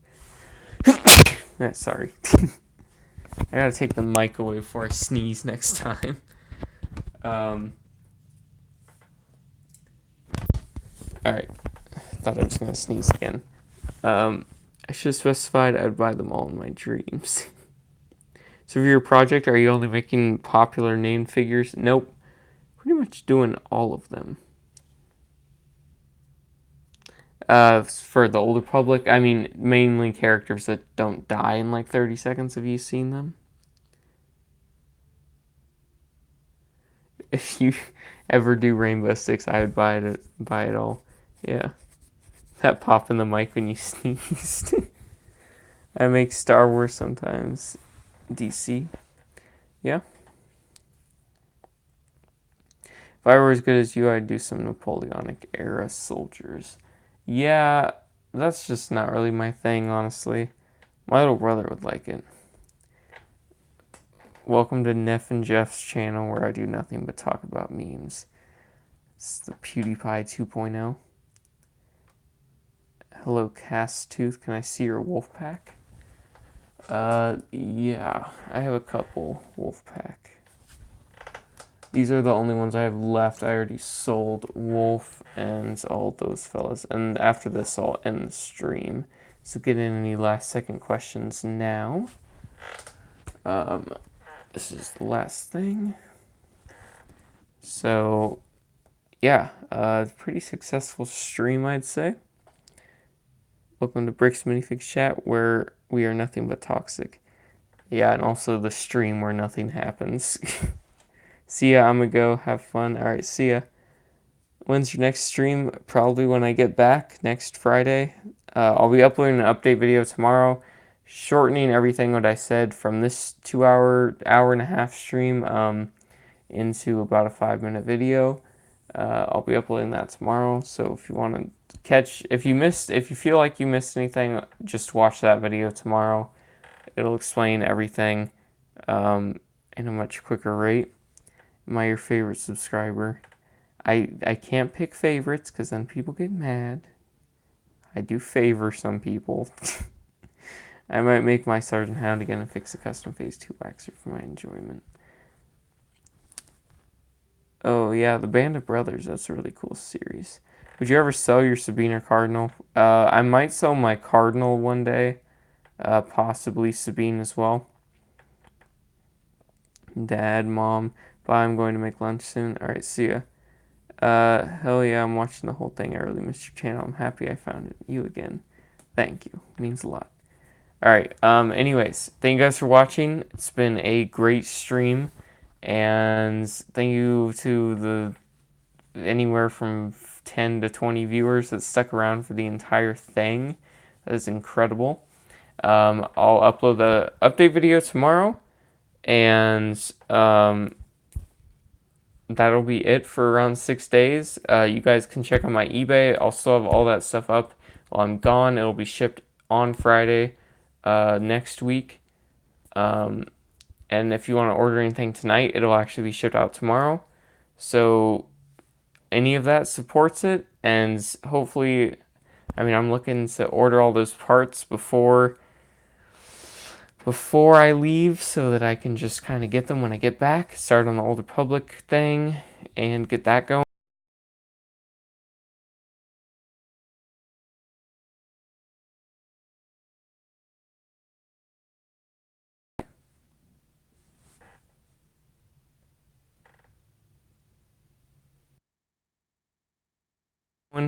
Sorry. I gotta take the mic away before I sneeze next time. Um, Alright. Thought I was gonna sneeze again. I should have specified I'd buy them all in my dreams. So for your project, are you only making popular name figures? Nope. Pretty much doing all of them. For the Old Republic, I mean, mainly characters that don't die in like 30 seconds. Have you seen them? If you ever do Rainbow Six, I would buy it all. Yeah. That pop in the mic when you sneezed. I make Star Wars sometimes. DC. Yeah. If I were as good as you, I'd do some Napoleonic era soldiers. Yeah, that's just not really my thing, honestly. My little brother would like it. Welcome to Neff and Jeff's channel where I do nothing but talk about memes. It's the PewDiePie 2.0. Hello, Cast Tooth. Can I see your wolf pack? Yeah. I have a couple wolf pack. These are the only ones I have left. I already sold Wolf and all those fellas. And after this, I'll end the stream. So get in any last second questions now. This is the last thing. So, yeah, pretty successful stream, I'd say. Welcome to Bricks Minifigs Chat, where we are nothing but toxic. Yeah, and also the stream where nothing happens. See ya, I'm gonna go. Have fun. Alright, see ya. When's your next stream? Probably when I get back next Friday. I'll be uploading an update video tomorrow, shortening everything what I said from this 2 hour, hour and a half stream into about a 5-minute video. I'll be uploading that tomorrow. So if you want to catch, if you feel like you missed anything, just watch that video tomorrow. It'll explain everything in a much quicker rate. Am I your favorite subscriber? I can't pick favorites because then people get mad. I do favor some people. I might make my Sergeant Hound again and fix a custom Phase 2 waxer for my enjoyment. Oh yeah, the Band of Brothers, that's a really cool series. Would you ever sell your Sabine or Cardinal? I might sell my Cardinal one day. Possibly Sabine as well. Dad, Mom, bye, I'm going to make lunch soon. Alright, see ya. Hell yeah, I'm watching the whole thing. I really missed your channel. I'm happy I found you again. Thank you. It means a lot. All right. Anyways, thank you guys for watching. It's been a great stream, and thank you to the anywhere from 10 to 20 viewers that stuck around for the entire thing. That is incredible. I'll upload the update video tomorrow, and that'll be it for around 6 days. You guys can check on my eBay. I'll still have all that stuff up while I'm gone. It'll be shipped on Friday next week. And if you want to order anything tonight, it'll actually be shipped out tomorrow. So any of that supports it, and hopefully, I mean, I'm looking to order all those parts before I leave so that I can just kind of get them when I get back, start on the Old Republic thing, and get that going.